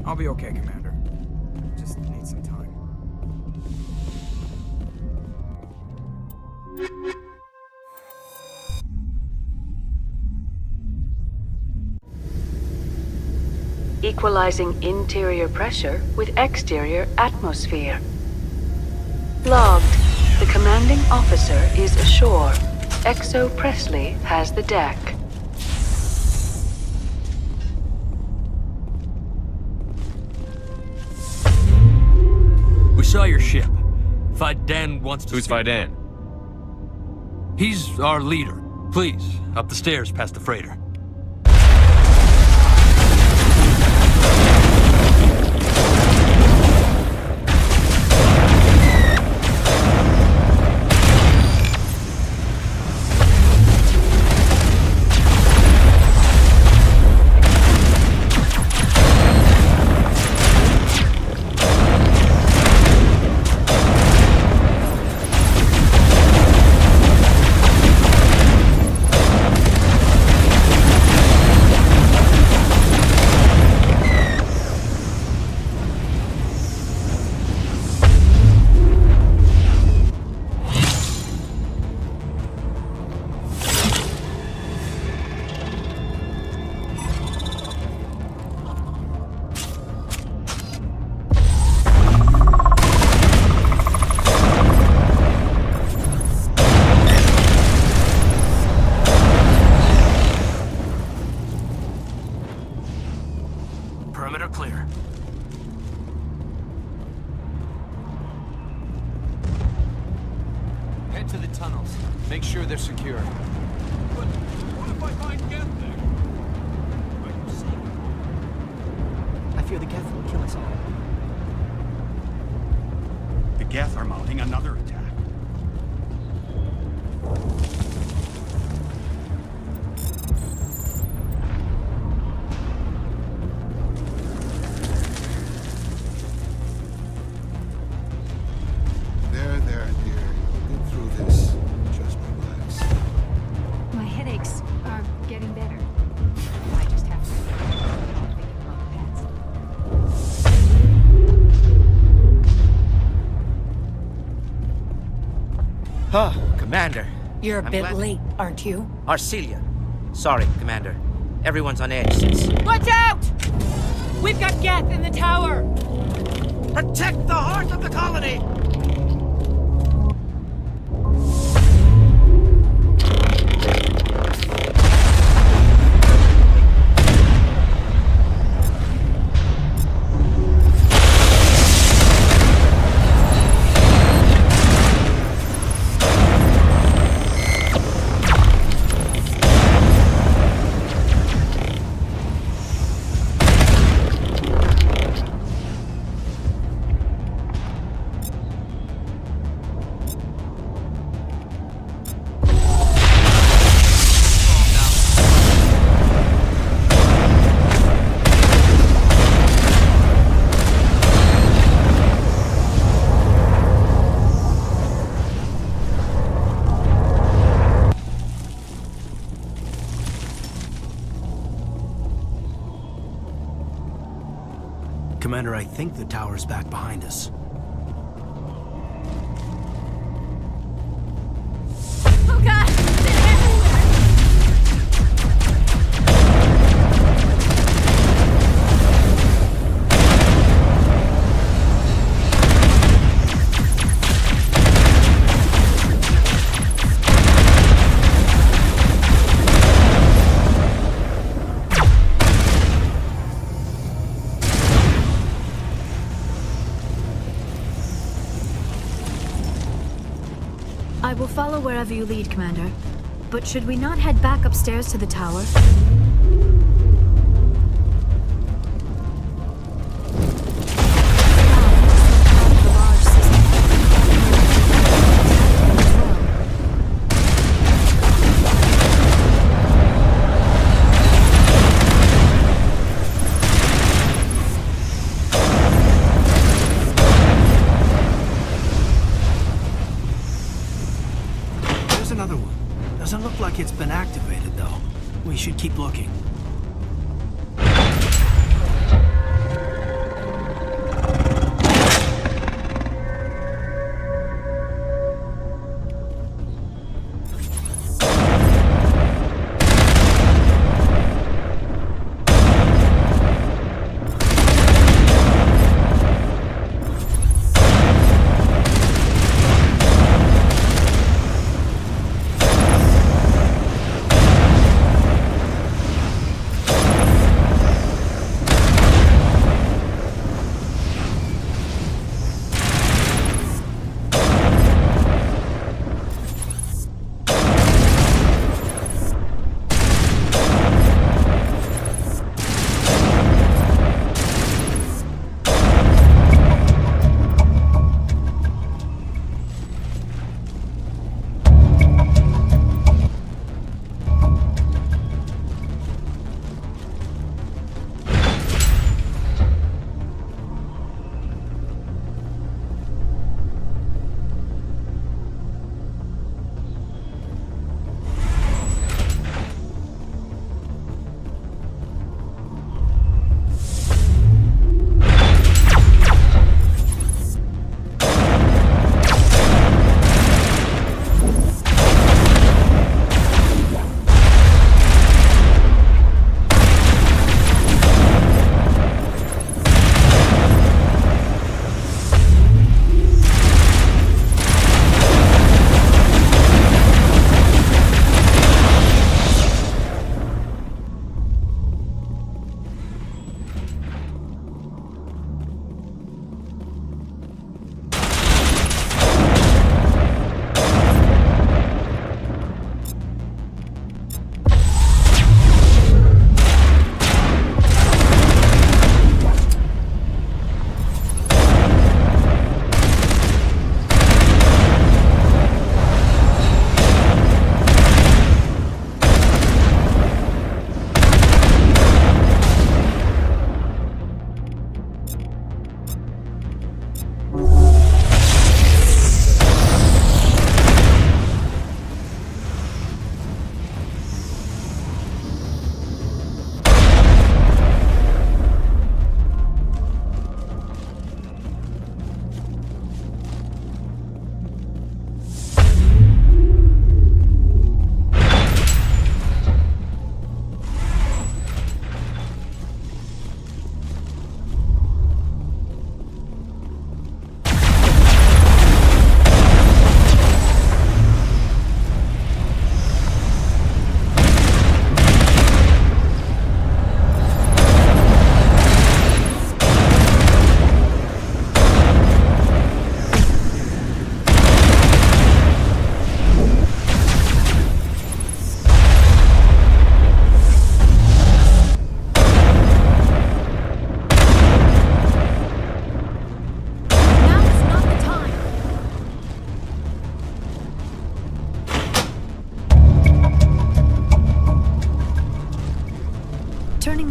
I'll be okay, Commander. Just need some time. Equalizing interior pressure with exterior atmosphere. Logged. The commanding officer is ashore. Exo Presley has the deck. We saw your ship. Fidan wants to... Who's Fidan? He's our leader. Please, up the stairs past the freighter. Perimeter clear. Head to the tunnels. Make sure they're secure. But what if I find Geth there? I fear the Geth will kill us all. The Geth are mounting another attack. There, dear. We'll get through this. Just relax. My headaches are getting better. I just have to think about pets. Huh, Commander. You're a I'm bit glad- late, aren't you? Arcelia. Sorry, Commander. Everyone's on edge since... Watch out! We've got Geth in the tower! Protect the heart of the colony! Commander, I think the tower's back behind us. Oh god! I will follow wherever you lead, Commander. But should we not head back upstairs to the tower? Another one. Doesn't look like it's been activated, though. We should keep looking.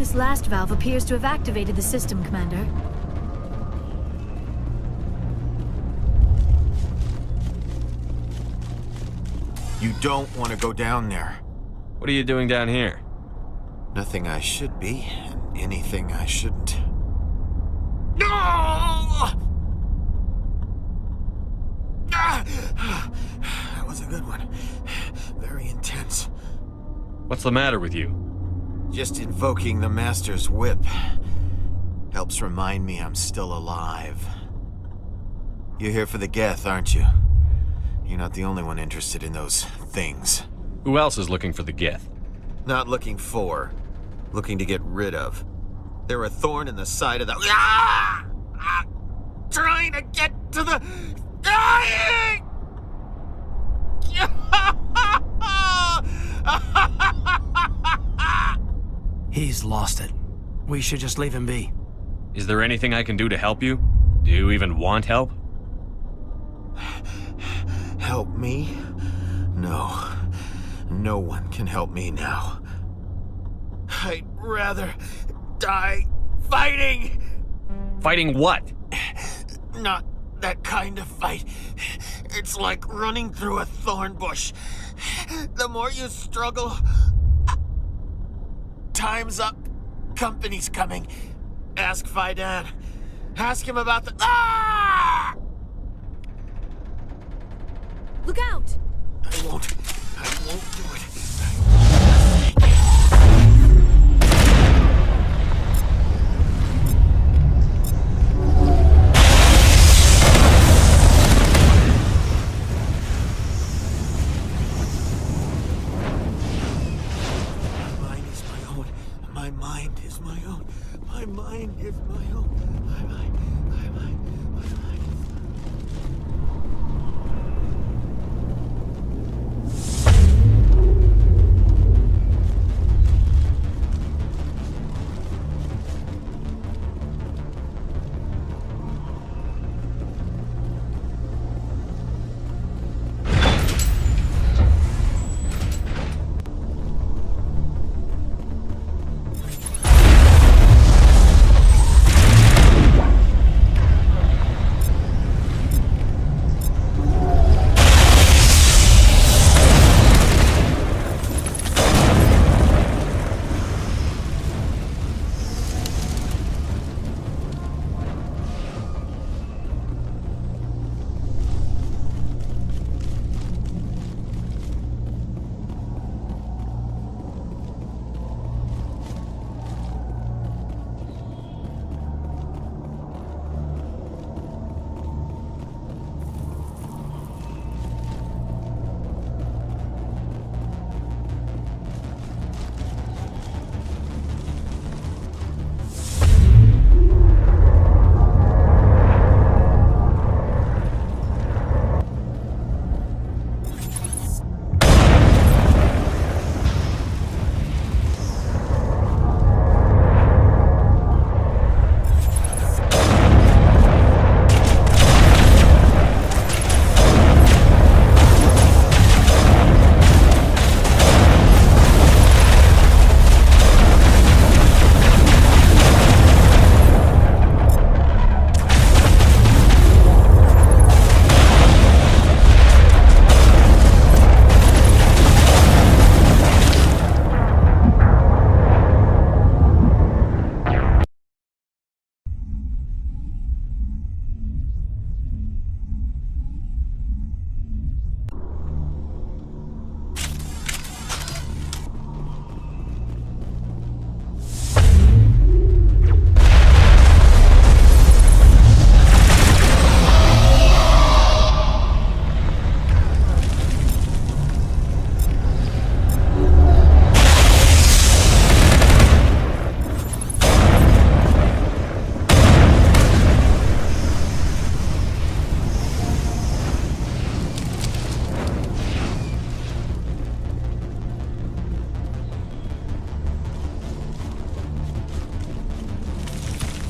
This last valve appears to have activated the system, Commander. You don't want to go down there. What are you doing down here? Nothing I should be, and anything I shouldn't. No! That was a good one. Very intense. What's the matter with you? Just invoking the Master's whip helps remind me I'm still alive. You're here for the Geth, aren't you? You're not the only one interested in those things. Who else is looking for the Geth? Not looking for, looking to get rid of. They're a thorn in the side of the... Ah! Ah! Trying to get to the... Dying! He's lost it. We should just leave him be. Is there anything I can do to help you? Do you even want help? Help me? No. No one can help me now. I'd rather die fighting! Fighting what? Not that kind of fight. It's like running through a thorn bush. The more you struggle... Time's up. Company's coming. Ask Fidan. Ask him about the... Ah! Look out! I won't do it. My mind is my own. My mind is my own. My mind is my own.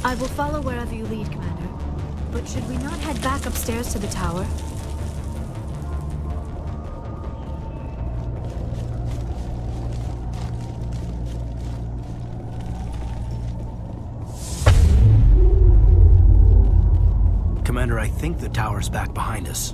I will follow wherever you lead, Commander. But should we not head back upstairs to the tower? Commander, I think the tower's back behind us.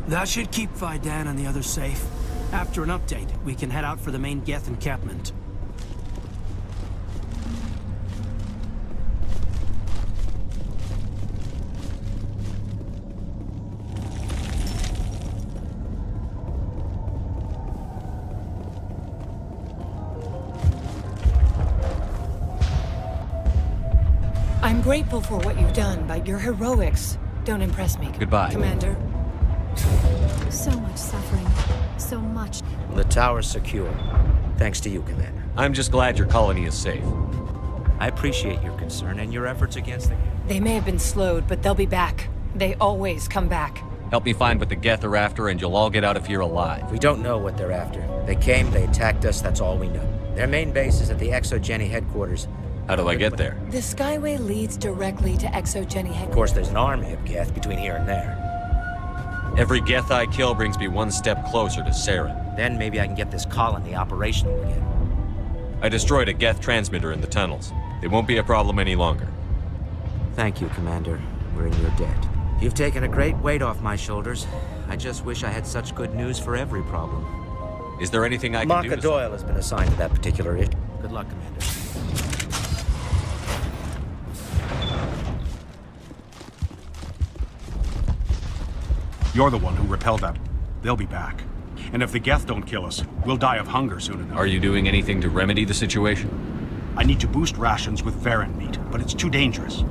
That should keep Vidan and the others safe. After an update, we can head out for the main Geth encampment. I'm grateful for what you've done, but your heroics don't impress me. Goodbye. Commander. So much suffering. So much. The tower's secure. Thanks to you, Commander. I'm just glad your colony is safe. I appreciate your concern and your efforts against the... They may have been slowed, but they'll be back. They always come back. Help me find what the Geth are after, and you'll all get out of here alive. We don't know what they're after. They came, they attacked us, that's all we know. Their main base is at the ExoGeni headquarters. How do I get there? The Skyway leads directly to ExoGeni Of headquarters. course, there's an army of Geth between here and there. Every Geth I kill brings me one step closer to Saren. Then maybe I can get this colony operational again. I destroyed a Geth transmitter in the tunnels. They won't be a problem any longer. Thank you, Commander. We're in your debt. You've taken a great weight off my shoulders. I just wish I had such good news for every problem. Is there anything I can do Maka to... Doyle has been assigned to that particular issue. Good luck, Commander. You're the one who repelled that. They'll be back. And if the Geth don't kill us, we'll die of hunger soon enough. Are you doing anything to remedy the situation? I need to boost rations with Varen meat, but it's too dangerous.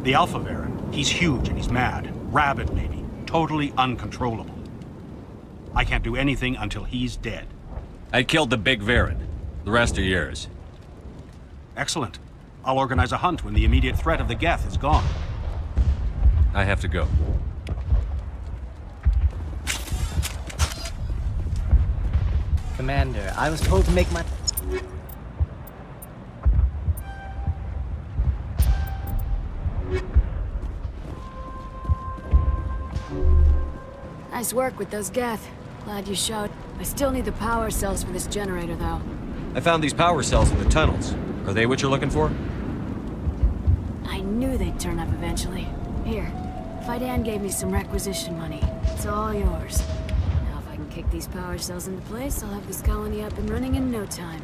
The Alpha Varen, he's huge and he's mad. Rabid, maybe. Totally uncontrollable. I can't do anything until he's dead. I killed the big Varen. The rest are yours. Excellent. I'll organize a hunt when the immediate threat of the Geth is gone. I have to go. Commander, I was told to make my... Nice work with those Geth. Glad you showed. I still need the power cells for this generator, though. I found these power cells in the tunnels. Are they what you're looking for? I knew they'd turn up eventually. Here, Vidan gave me some requisition money. It's all yours. Now if I can kick these power cells into place, I'll have this colony up and running in no time.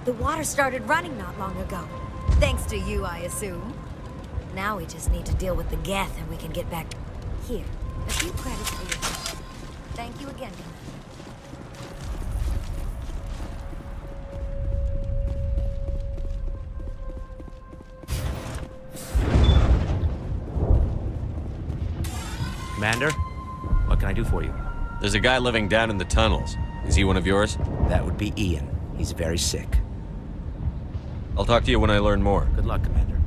The water started running not long ago. Thanks to you, I assume. Now we just need to deal with the Geth and we can get back... Here, a few credits for you. Thank you again, Commander. Commander, what can I do for you? There's a guy living down in the tunnels. Is he one of yours? That would be Ian. He's very sick. I'll talk to you when I learn more. Good luck, Commander.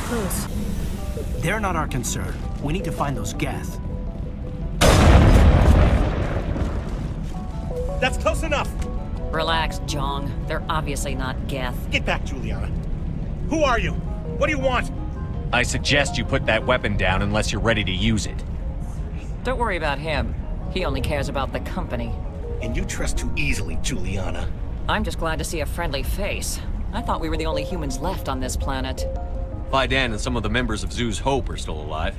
close. They're not our concern. We need to find those Geth. That's close enough! Relax, Jong. They're obviously not Geth. Get back, Juliana. Who are you? What do you want? I suggest you put that weapon down unless you're ready to use it. Don't worry about him. He only cares about the company. And you trust too easily, Juliana. I'm just glad to see a friendly face. I thought we were the only humans left on this planet. Fidan and some of the members of Zoo's Hope are still alive.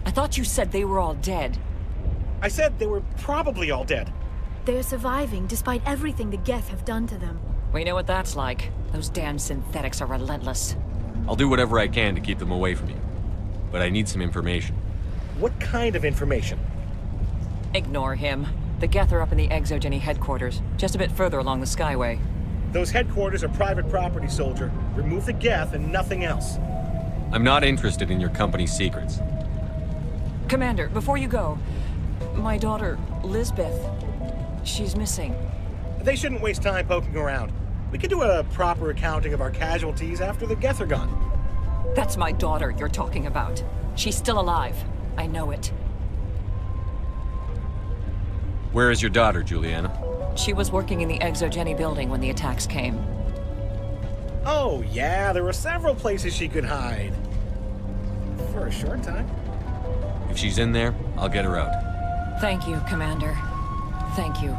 I thought you said they were all dead. I said they were probably all dead. They're surviving despite everything the Geth have done to them. We know what that's like. Those damn synthetics are relentless. I'll do whatever I can to keep them away from you. But I need some information. What kind of information? Ignore him. The Geth are up in the Exogeny headquarters, just a bit further along the Skyway. Those headquarters are private property, soldier. Remove the Geth and nothing else. I'm not interested in your company's secrets. Commander, before you go, my daughter, Lisbeth, she's missing. They shouldn't waste time poking around. We can do a proper accounting of our casualties after the Geth are gone. That's my daughter you're talking about. She's still alive. I know it. Where is your daughter, Juliana? She was working in the Exogeny building when the attacks came. Oh, yeah, there were several places she could hide. For a short time. If she's in there, I'll get her out. Thank you, Commander. Thank you.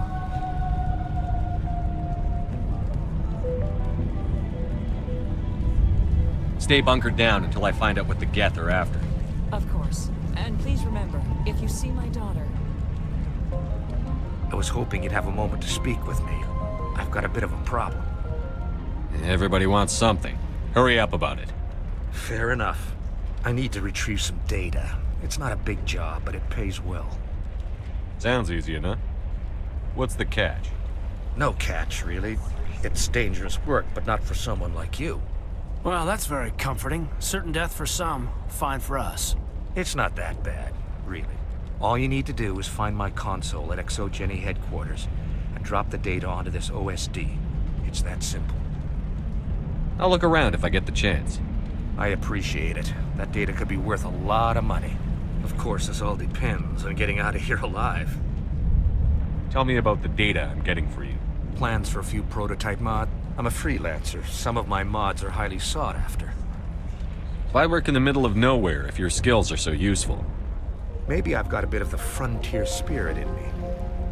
Stay bunkered down until I find out what the Geth are after. Of course. And please remember, if you see my daughter... I was hoping you'd have a moment to speak with me. I've got a bit of a problem. Everybody wants something. Hurry up about it. Fair enough. I need to retrieve some data. It's not a big job, but it pays well. Sounds easy enough. What's the catch? No catch, really. It's dangerous work, but not for someone like you. Well, that's very comforting. Certain death for some, fine for us. It's not that bad, really. All you need to do is find my console at Exogeny headquarters and drop the data onto this OSD. It's that simple. I'll look around if I get the chance. I appreciate it. That data could be worth a lot of money. Of course, this all depends on getting out of here alive. Tell me about the data I'm getting for you. Plans for a few prototype mod? I'm a freelancer. Some of my mods are highly sought after. Why work in the middle of nowhere if your skills are so useful? Maybe I've got a bit of the frontier spirit in me.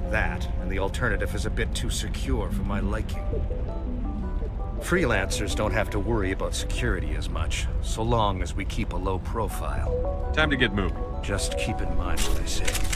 That, and the alternative is a bit too secure for my liking. Freelancers don't have to worry about security as much, so long as we keep a low profile. Time to get moving. Just keep in mind what I say.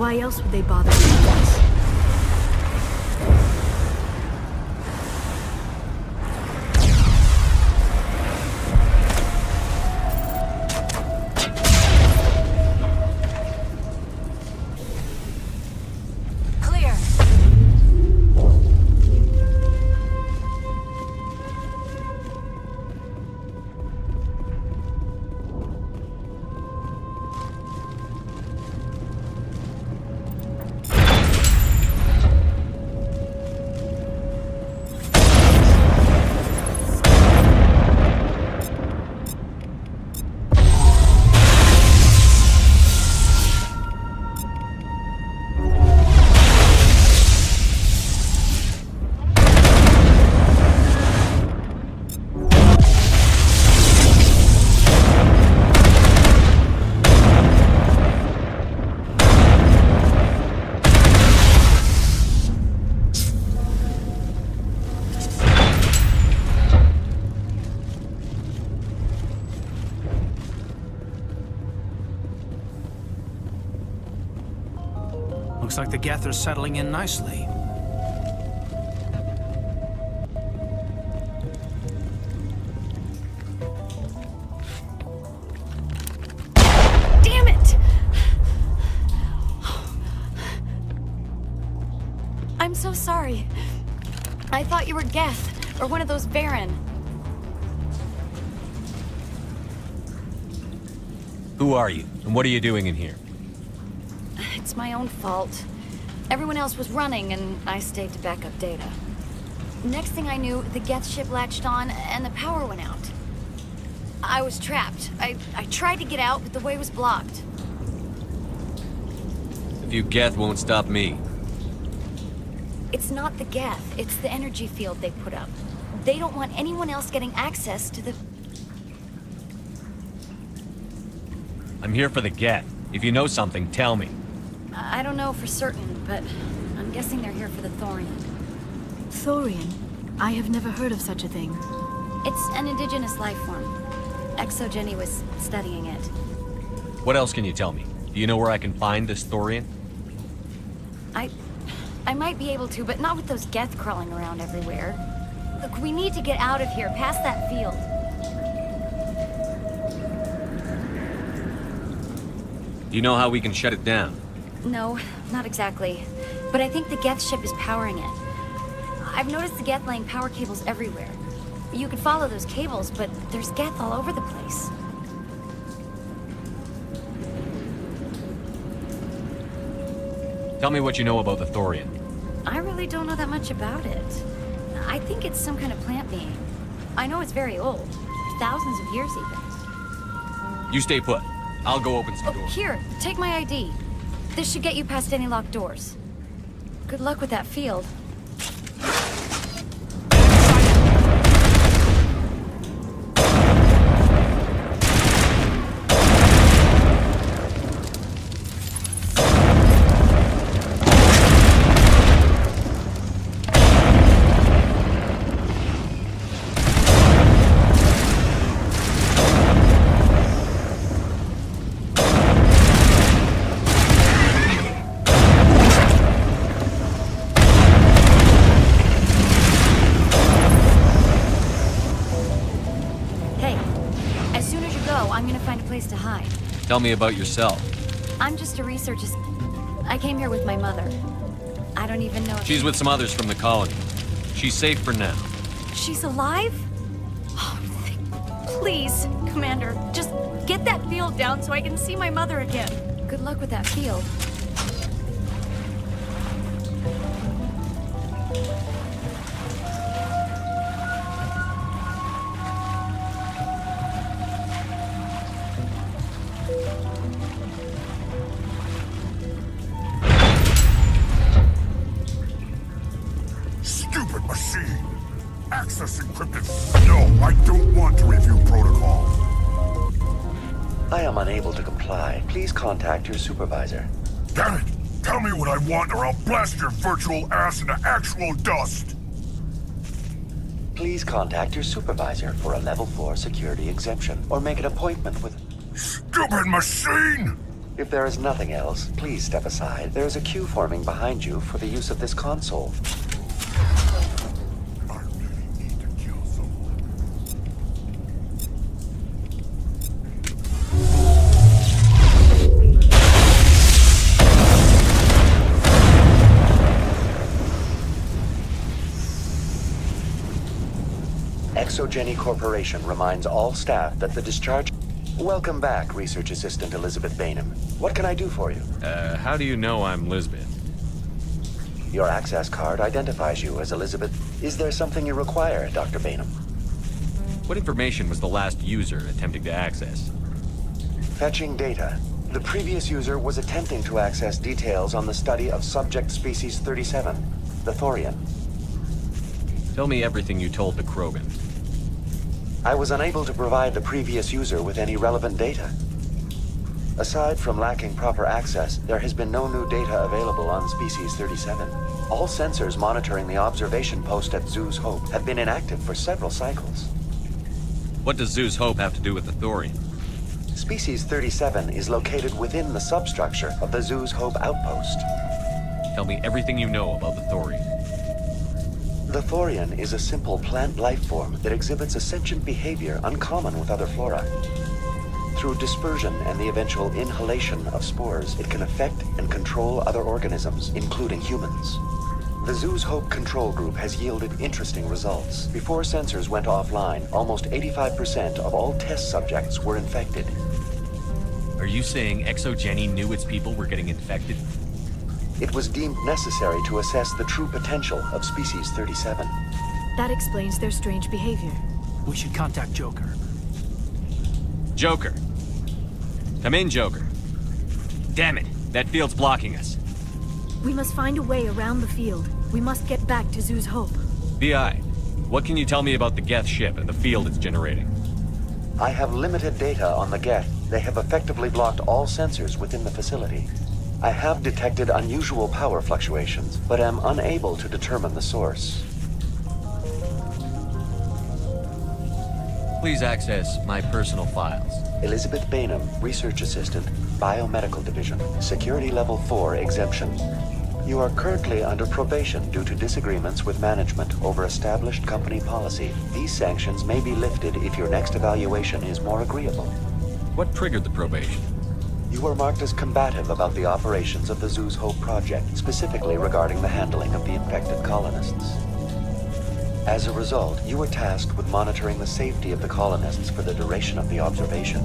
Why else would they bother with us? Looks like the Geth are settling in nicely. Damn it! I'm so sorry. I thought you were Geth, or one of those Varen. Who are you, and what are you doing in here? It's my own fault. Everyone else was running, and I stayed to back up data. Next thing I knew, the Geth ship latched on, and the power went out. I was trapped. I tried to get out, but the way was blocked. If you Geth won't stop me. It's not the Geth, it's the energy field they put up. They don't want anyone else getting access to the... I'm here for the Geth. If you know something, tell me. I don't know for certain, but I'm guessing they're here for the Thorian. Thorian? I have never heard of such a thing. It's an indigenous life form. Jenny was studying it. What else can you tell me? Do you know where I can find this Thorian? I might be able to, but not with those Geth crawling around everywhere. Look, we need to get out of here, past that field. Do you know how we can shut it down? No, not exactly. But I think the Geth ship is powering it. I've noticed the Geth laying power cables everywhere. You could follow those cables, but there's Geth all over the place. Tell me what you know about the Thorian. I really don't know that much about it. I think it's some kind of plant being. I know it's very old. Thousands of years even. You stay put. I'll go open some doors. Here, take my ID. This should get you past any locked doors. Good luck with that field. To hide. Tell me about yourself. I'm just a researcher. I came here with my mother. I don't even know if she's with some others from the colony. She's safe for now. She's alive? Oh, please, Commander, just get that field down so I can see my mother again. Good luck with that field. Stupid machine! Access encrypted. No, I don't want to review protocol. I am unable to comply. Please contact your supervisor. Damn it! Tell me what I want or I'll blast your virtual ass into actual dust! Please contact your supervisor for a level 4 security exemption, or make an appointment with... Stupid machine! If there is nothing else, please step aside. There is a queue forming behind you for the use of this console. Exogeny Corporation reminds all staff that the discharge... Welcome back, Research Assistant Elizabeth Bainham. What can I do for you? How do you know I'm Lisbeth? Your access card identifies you as Elizabeth. Is there something you require, Dr. Bainham? What information was the last user attempting to access? Fetching data. The previous user was attempting to access details on the study of subject species 37, the Thorian. Tell me everything you told the Krogan. I was unable to provide the previous user with any relevant data. Aside from lacking proper access, there has been no new data available on Species 37. All sensors monitoring the observation post at Zoo's Hope have been inactive for several cycles. What does Zoo's Hope have to do with the Thorian? Species 37 is located within the substructure of the Zoo's Hope outpost. Tell me everything you know about the Thorian. The Thorian is a simple plant life form that exhibits a sentient behavior uncommon with other flora. Through dispersion and the eventual inhalation of spores, it can affect and control other organisms, including humans. The Zoo's Hope control group has yielded interesting results. Before sensors went offline, almost 85% of all test subjects were infected. Are you saying Exogeny knew its people were getting infected? It was deemed necessary to assess the true potential of Species 37. That explains their strange behavior. We should contact Joker. Joker! Come in, Joker. Damn it, that field's blocking us. We must find a way around the field. We must get back to Zoo's Hope. VI, what can you tell me about the Geth ship and the field it's generating? I have limited data on the Geth. They have effectively blocked all sensors within the facility. I have detected unusual power fluctuations, but am unable to determine the source. Please access my personal files. Elizabeth Bainham, Research Assistant, Biomedical Division, Security Level 4 exemption. You are currently under probation due to disagreements with management over established company policy. These sanctions may be lifted if your next evaluation is more agreeable. What triggered the probation? You were marked as combative about the operations of the Zoo's Hope project, specifically regarding the handling of the infected colonists. As a result, you were tasked with monitoring the safety of the colonists for the duration of the observation.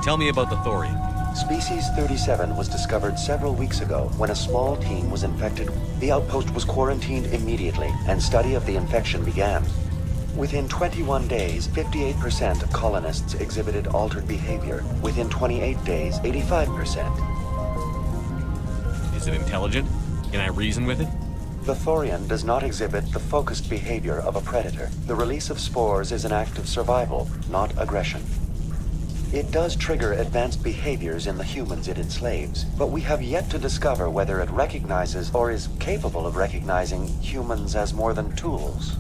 Tell me about the Thorian. Species 37 was discovered several weeks ago when a small team was infected. The outpost was quarantined immediately, and study of the infection began. Within 21 days, 58% of colonists exhibited altered behavior. Within 28 days, 85%. Is it intelligent? Can I reason with it? The Thorian does not exhibit the focused behavior of a predator. The release of spores is an act of survival, not aggression. It does trigger advanced behaviors in the humans it enslaves, but we have yet to discover whether it recognizes or is capable of recognizing humans as more than tools.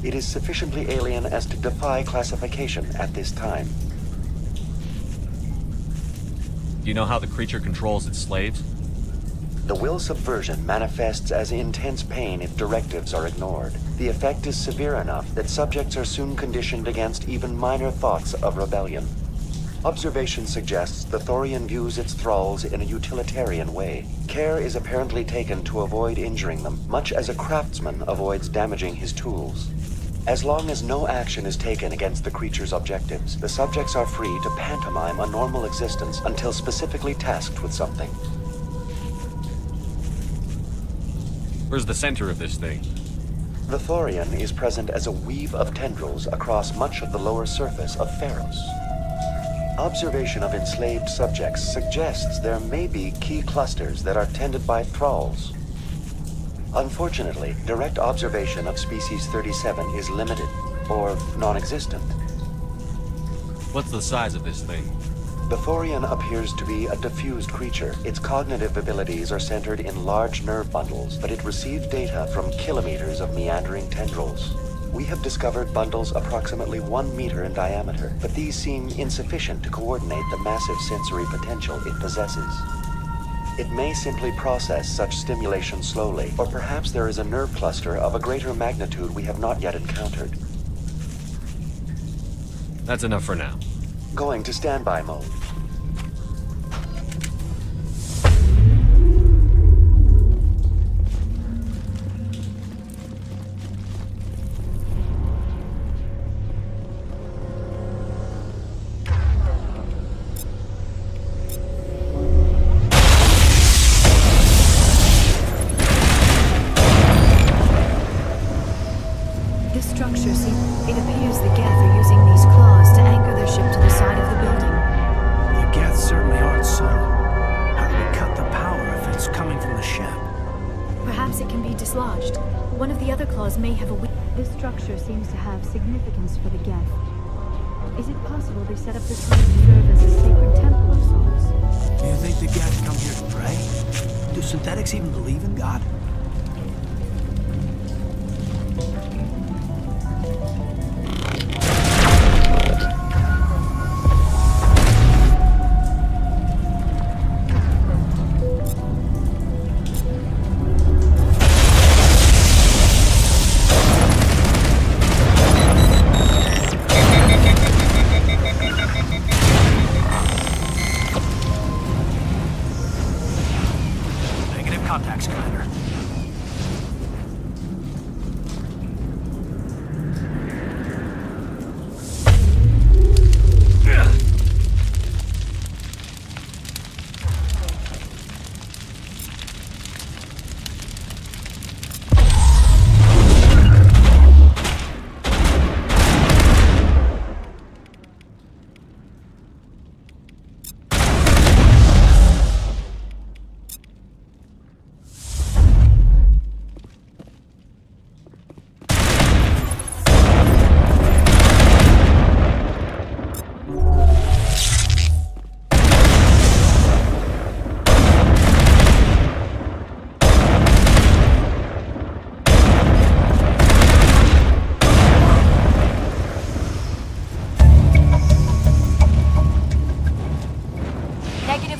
It is sufficiently alien as to defy classification at this time. Do you know how the creature controls its slaves? The will subversion manifests as intense pain if directives are ignored. The effect is severe enough that subjects are soon conditioned against even minor thoughts of rebellion. Observation suggests the Thorian views its thralls in a utilitarian way. Care is apparently taken to avoid injuring them, much as a craftsman avoids damaging his tools. As long as no action is taken against the creature's objectives, the subjects are free to pantomime a normal existence until specifically tasked with something. Where's the center of this thing? The Thorian is present as a weave of tendrils across much of the lower surface of Feros. Observation of enslaved subjects suggests there may be key clusters that are tended by thralls. Unfortunately, direct observation of Species 37 is limited, or non-existent. What's the size of this thing? The Thorian appears to be a diffused creature. Its cognitive abilities are centered in large nerve bundles, but it receives data from kilometers of meandering tendrils. We have discovered bundles approximately 1 meter in diameter, but these seem insufficient to coordinate the massive sensory potential it possesses. It may simply process such stimulation slowly, or perhaps there is a nerve cluster of a greater magnitude we have not yet encountered. That's enough for now. Going to standby mode. It appears the Geth are using these claws to anchor their ship to the side of the building. The Geth certainly aren't subtle. How do we cut the power if it's coming from the ship? Perhaps it can be dislodged. One of the other claws may have a weak... This structure seems to have significance for the Geth. Is it possible they set up this room to serve as a sacred temple of sorts? Do you think the Geth come here to pray? Do synthetics even believe in God? Contacts, Commander.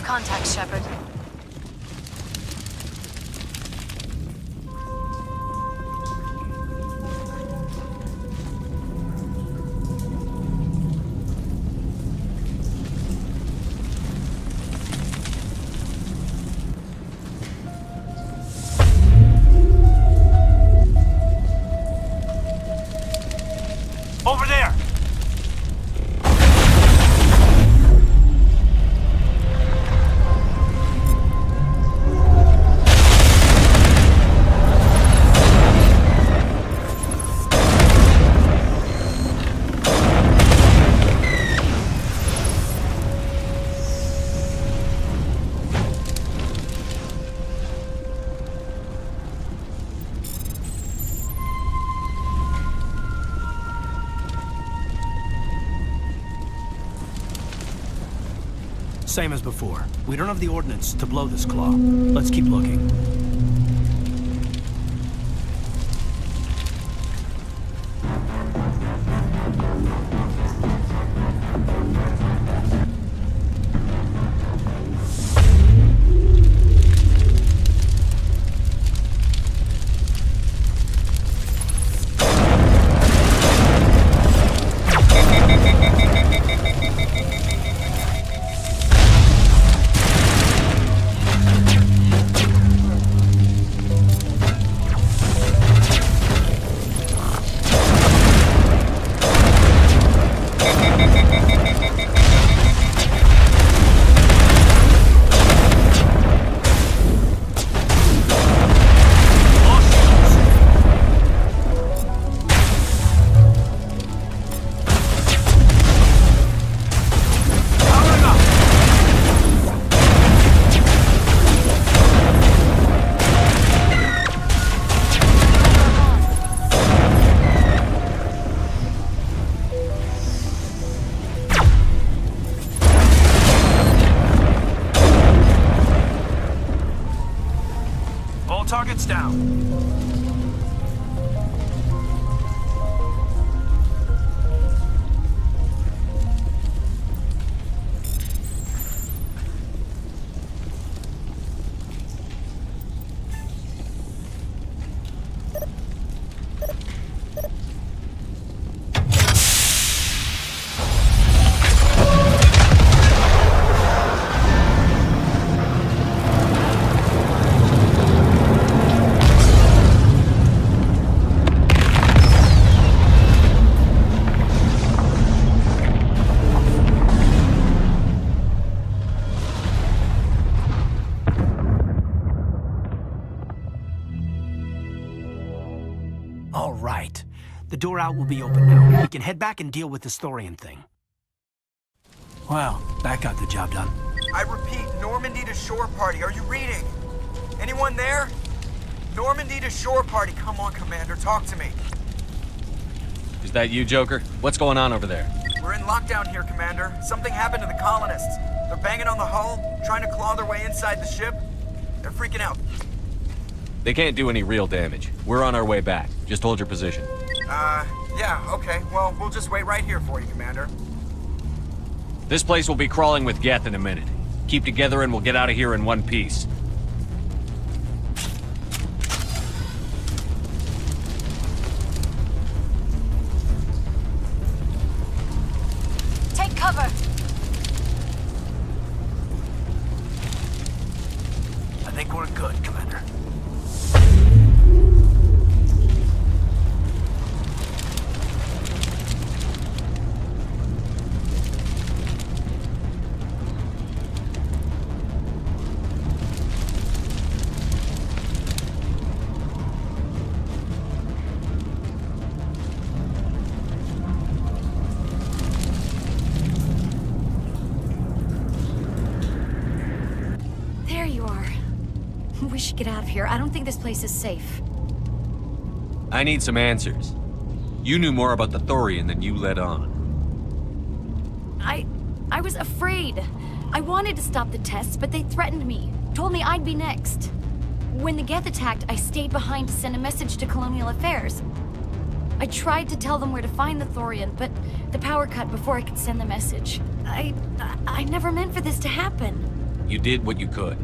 Contact, Shepard. Over there! Same as before. We don't have the ordnance to blow this claw. Let's keep looking. Targets down. The door out will be open now. We can head back and deal with this thorium thing. Well, that got the job done. I repeat, Normandy to shore party. Are you reading? Anyone there? Normandy to shore party. Come on, Commander, talk to me. Is that you, Joker? What's going on over there? We're in lockdown here, Commander. Something happened to the colonists. They're banging on the hull, trying to claw their way inside the ship. They're freaking out. They can't do any real damage. We're on our way back. Just hold your position. Yeah, okay. Well, we'll just wait right here for you, Commander. This place will be crawling with Geth in a minute. Keep together and we'll get out of here in one piece. Take cover. I think we're good, Commander. There you are. We should get out of here. I don't think this place is safe. I need some answers. You knew more about the Thorian than you let on. I was afraid. I wanted to stop the tests, but they threatened me. Told me I'd be next. When the Geth attacked, I stayed behind to send a message to Colonial Affairs. I tried to tell them where to find the Thorian, but the power cut before I could send the message. I never meant for this to happen. You did what you could.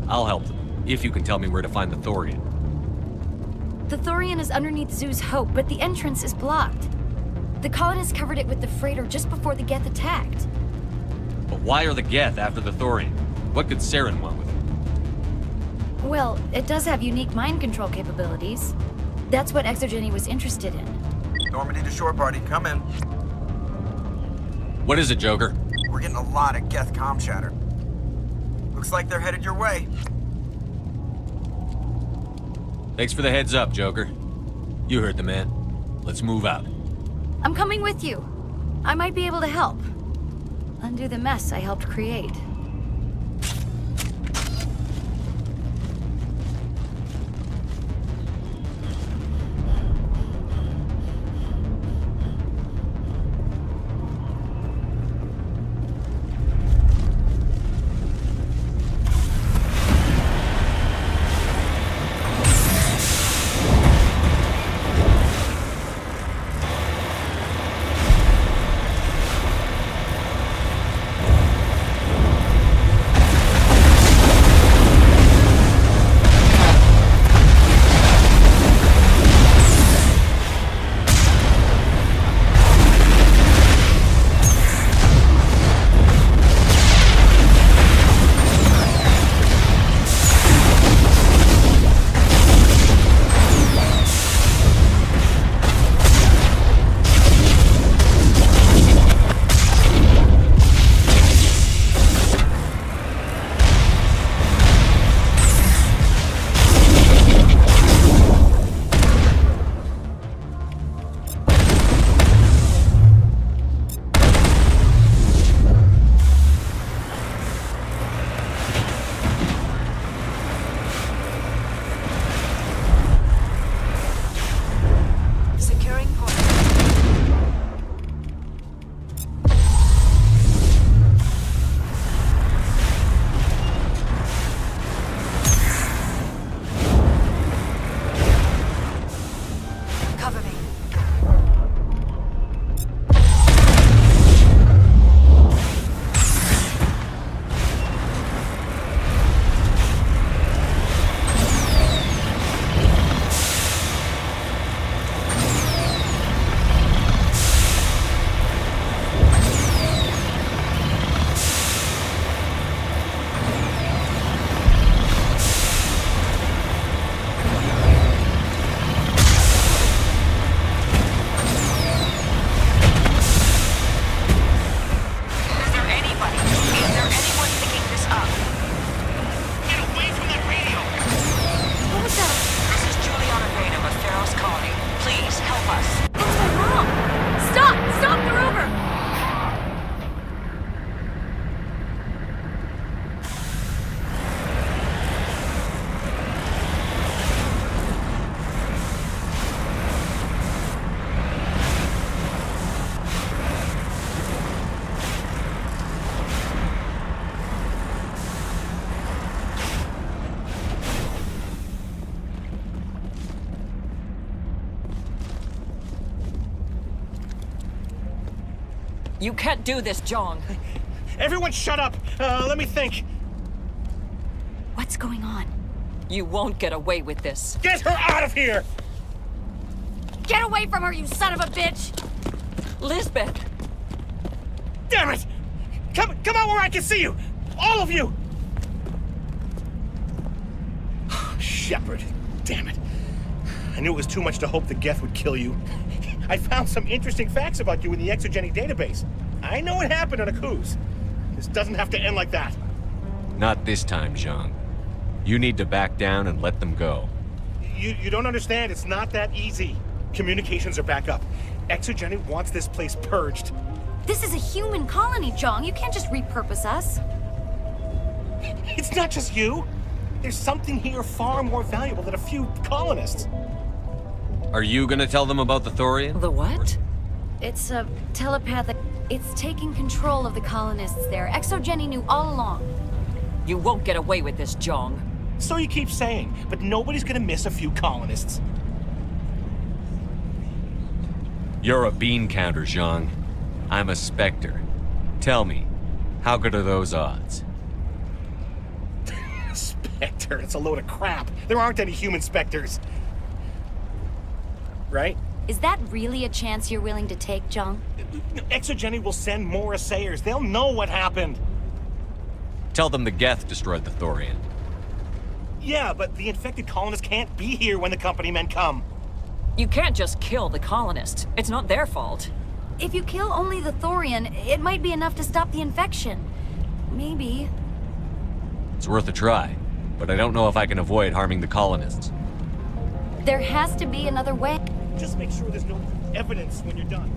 I'll help them, if you can tell me where to find the Thorian. The Thorian is underneath Zoo's Hope, but the entrance is blocked. The colonists covered it with the freighter just before the Geth attacked. But why are the Geth after the Thorian? What could Saren want with it? Well, it does have unique mind control capabilities. That's what Exogeny was interested in. Normandy to shore party, come in. What is it, Joker? We're getting a lot of Geth comm chatter. Looks like they're headed your way. Thanks for the heads up, Joker. You heard the man. Let's move out. I'm coming with you. I might be able to help. Undo the mess I helped create. You can't do this, Jong. Everyone shut up! Let me think. What's going on? You won't get away with this. Get her out of here! Get away from her, you son of a bitch! Lisbeth! Damn it! Come out where I can see you! All of you! Shepard, damn it. I knew it was too much to hope the Geth would kill you. I found some interesting facts about you in the Exogeny database. I know what happened on Akuz. This doesn't have to end like that. Not this time, Zhang. You need to back down and let them go. You don't understand. It's not that easy. Communications are back up. Exogeny wants this place purged. This is a human colony, Jong. You can't just repurpose us. It's not just you. There's something here far more valuable than a few colonists. Are you gonna tell them about the Thorian? The what? It's a telepathic... It's taking control of the colonists there. Exogeny knew all along. You won't get away with this, Jong. So you keep saying, but nobody's gonna miss a few colonists. You're a bean counter, Zhang. I'm a Spectre. Tell me, how good are those odds? Spectre, it's a load of crap. There aren't any human Spectres. Right? Is that really a chance you're willing to take, Jong? Exogeny will send more assayers. They'll know what happened. Tell them the Geth destroyed the Thorian. Yeah, but the infected colonists can't be here when the company men come. You can't just kill the colonists. It's not their fault. If you kill only the Thorian, it might be enough to stop the infection. Maybe. It's worth a try, but I don't know if I can avoid harming the colonists. There has to be another way. Just make sure there's no evidence when you're done.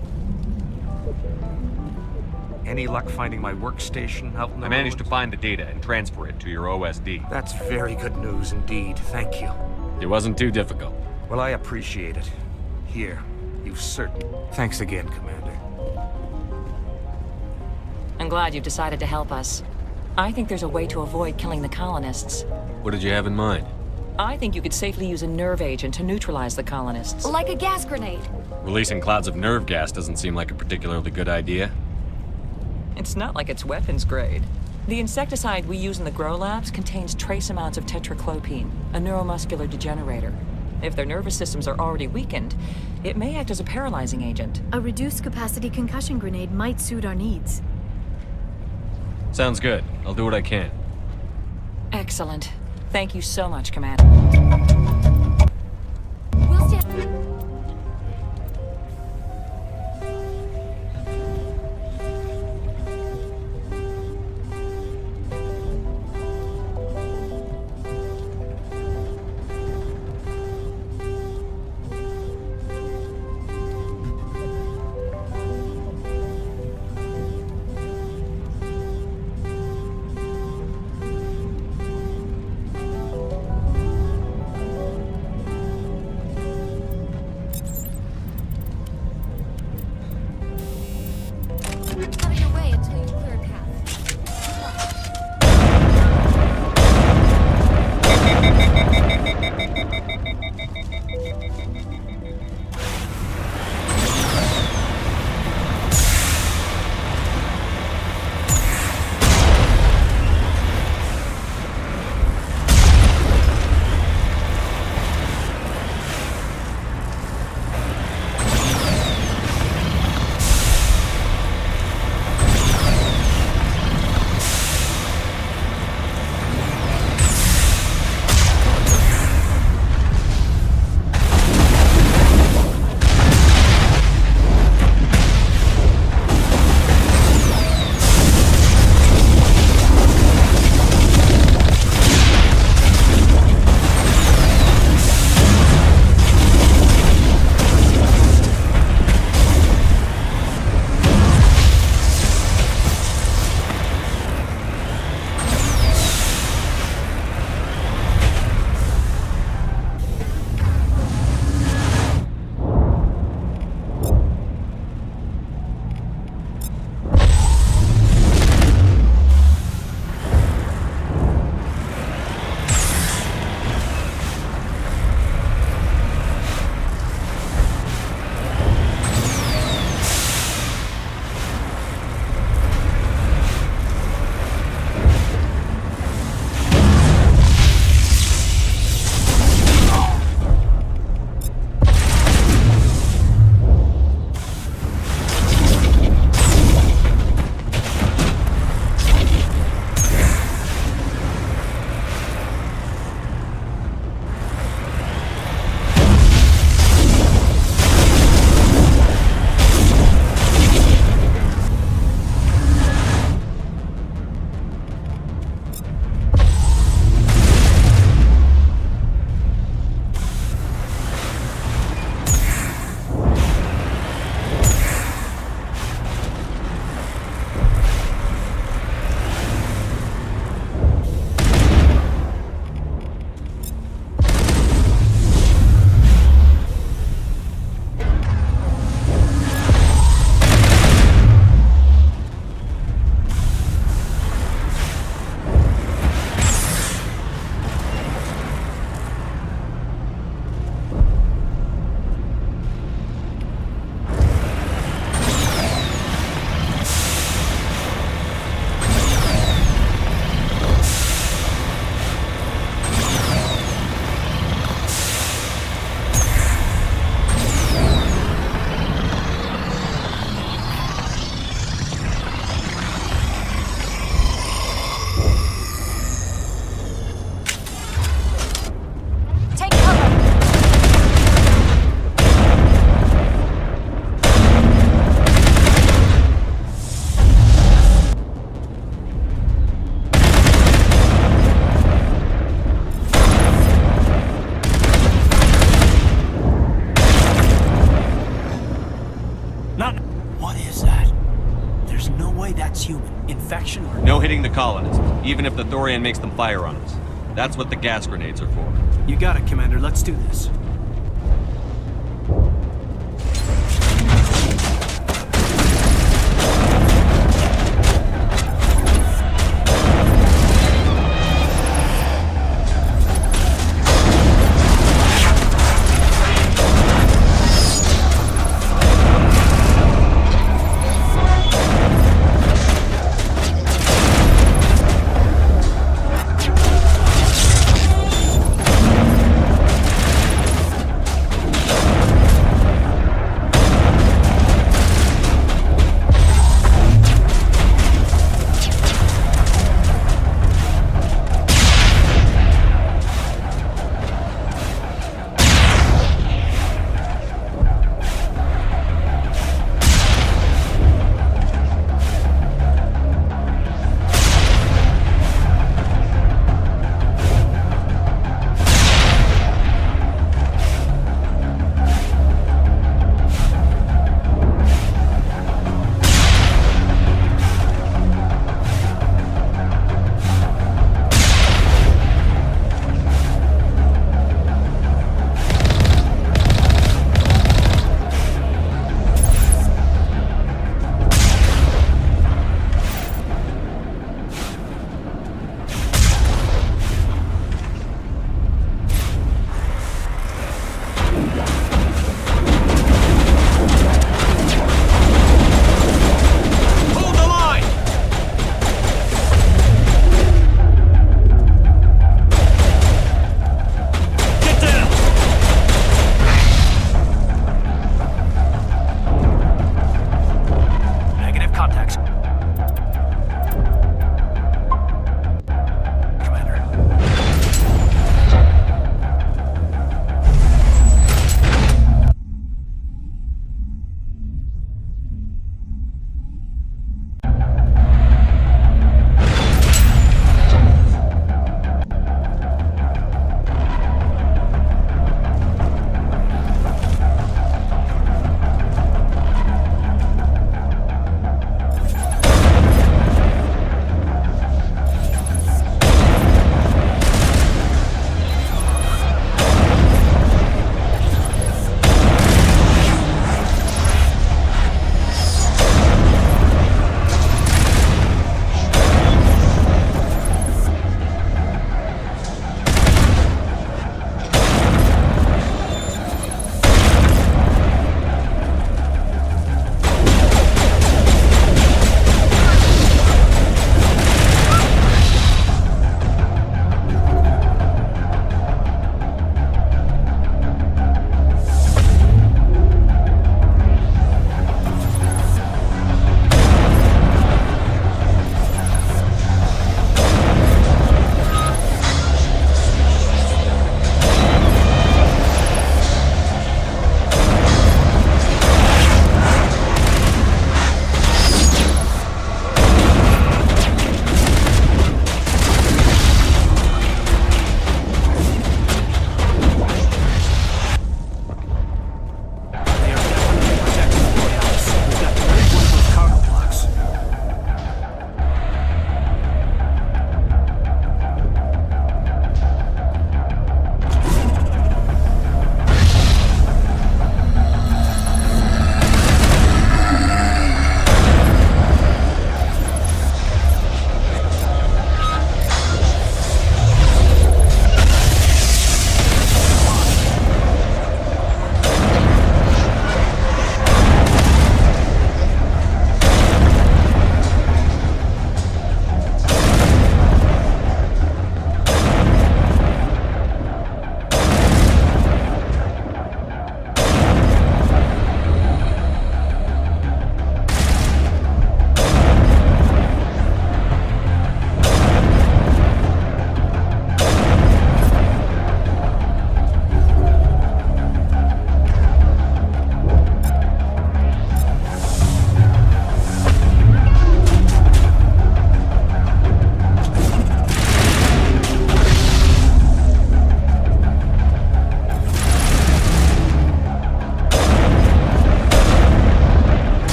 Any luck finding my workstation out in the I managed to roads? find the data and transfer it to your OSD. That's very good news indeed. Thank you. It wasn't too difficult. Well, I appreciate it. Here, you've certainly... Thanks again, Commander. I'm glad you've decided to help us. I think there's a way to avoid killing the colonists. What did you have in mind? I think you could safely use a nerve agent to neutralize the colonists. Like a gas grenade. Releasing clouds of nerve gas doesn't seem like a particularly good idea. It's not like it's weapons grade. The insecticide we use in the grow labs contains trace amounts of tetraclopine, a neuromuscular degenerator. If their nervous systems are already weakened, it may act as a paralyzing agent. A reduced capacity concussion grenade might suit our needs. Sounds good. I'll do what I can. Excellent. Thank you so much, Commander. We'll stand... infection or... No hitting the colonists, even if the Thorian makes them fire on us. That's what the gas grenades are for. You got it, Commander. Let's do this.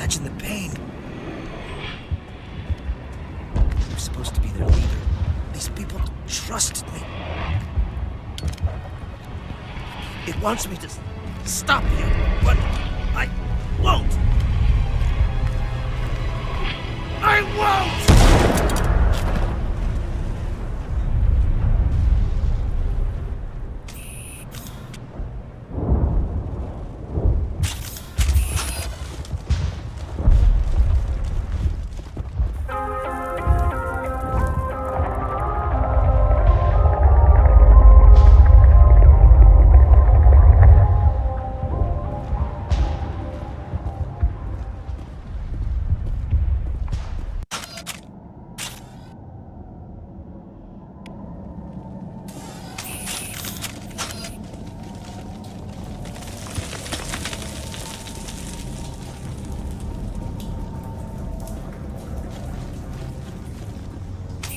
Imagine the pain. I'm supposed to be their leader. These people trusted me. It wants me to stop you, but I won't. I won't!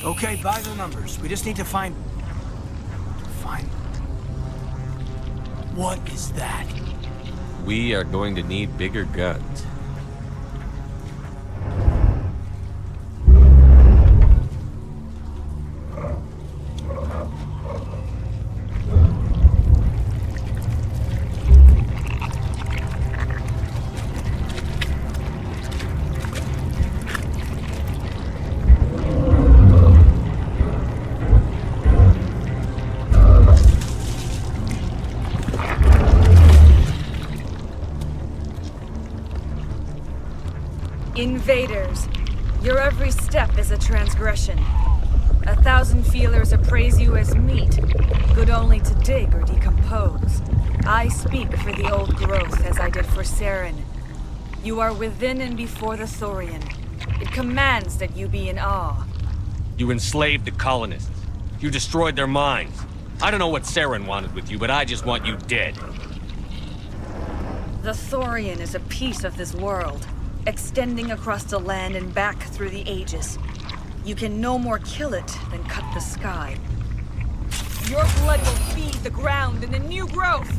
Okay, by the numbers. We just need to find... What is that? We are going to need bigger guns. Invaders, your every step is a transgression. 1,000 feelers appraise you as meat, good only to dig or decompose. I speak for the old growth as I did for Saren. You are within and before the Thorian. It commands that you be in awe. You enslaved the colonists. You destroyed their minds. I don't know what Saren wanted with you, but I just want you dead. The Thorian is a piece of this world, extending across the land and back through the ages. You can no more kill it than cut the sky. Your blood will feed the ground and the new growth!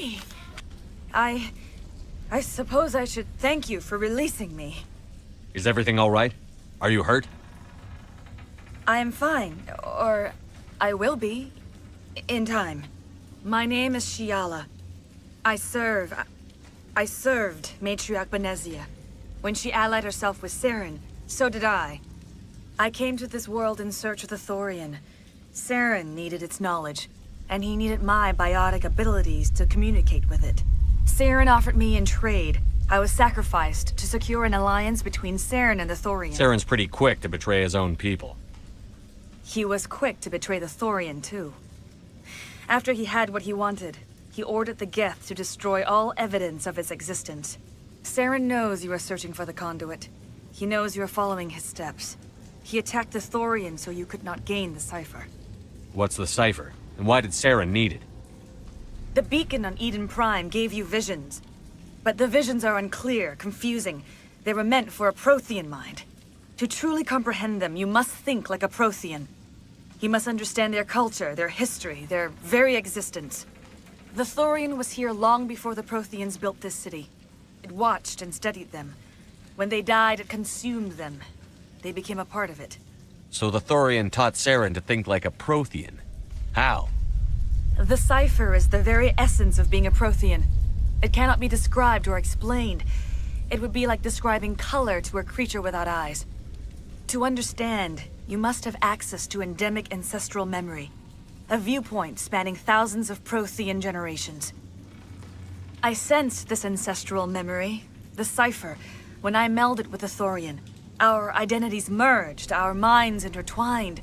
me. I suppose I should thank you for releasing me. Is everything all right? Are you hurt? I am fine, or I will be, in time. My name is Shiala. I served Matriarch Benezia. When she allied herself with Saren, so did I. I came to this world in search of the Thorian. Saren needed its knowledge, and he needed my biotic abilities to communicate with it. Saren offered me in trade. I was sacrificed to secure an alliance between Saren and the Thorian. Saren's pretty quick to betray his own people. He was quick to betray the Thorian, too. After he had what he wanted, he ordered the Geth to destroy all evidence of its existence. Saren knows you are searching for the conduit. He knows you are following his steps. He attacked the Thorian so you could not gain the cipher. What's the cipher? And why did Saren need it? The beacon on Eden Prime gave you visions. But the visions are unclear, confusing. They were meant for a Prothean mind. To truly comprehend them, you must think like a Prothean. You must understand their culture, their history, their very existence. The Thorian was here long before the Protheans built this city. It watched and studied them. When they died, it consumed them. They became a part of it. So the Thorian taught Saren to think like a Prothean. How? The cipher is the very essence of being a Prothean. It cannot be described or explained. It would be like describing color to a creature without eyes. To understand, you must have access to endemic ancestral memory. A viewpoint spanning thousands of Prothean generations. I sensed this ancestral memory, the cipher, when I melded with the Thorian. Our identities merged, our minds intertwined.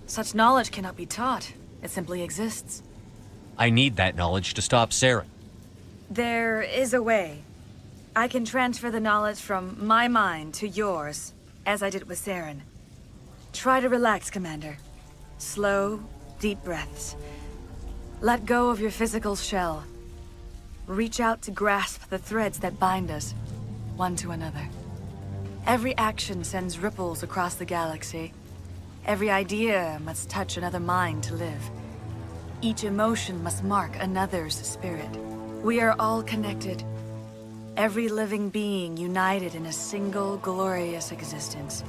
Such knowledge cannot be taught. It simply exists. I need that knowledge to stop Saren. There is a way. I can transfer the knowledge from my mind to yours, as I did with Saren. Try to relax, Commander. Slow, deep breaths. Let go of your physical shell. Reach out to grasp the threads that bind us, one to another. Every action sends ripples across the galaxy. Every idea must touch another mind to live. Each emotion must mark another's spirit. We are all connected. Every living being united in a single glorious existence.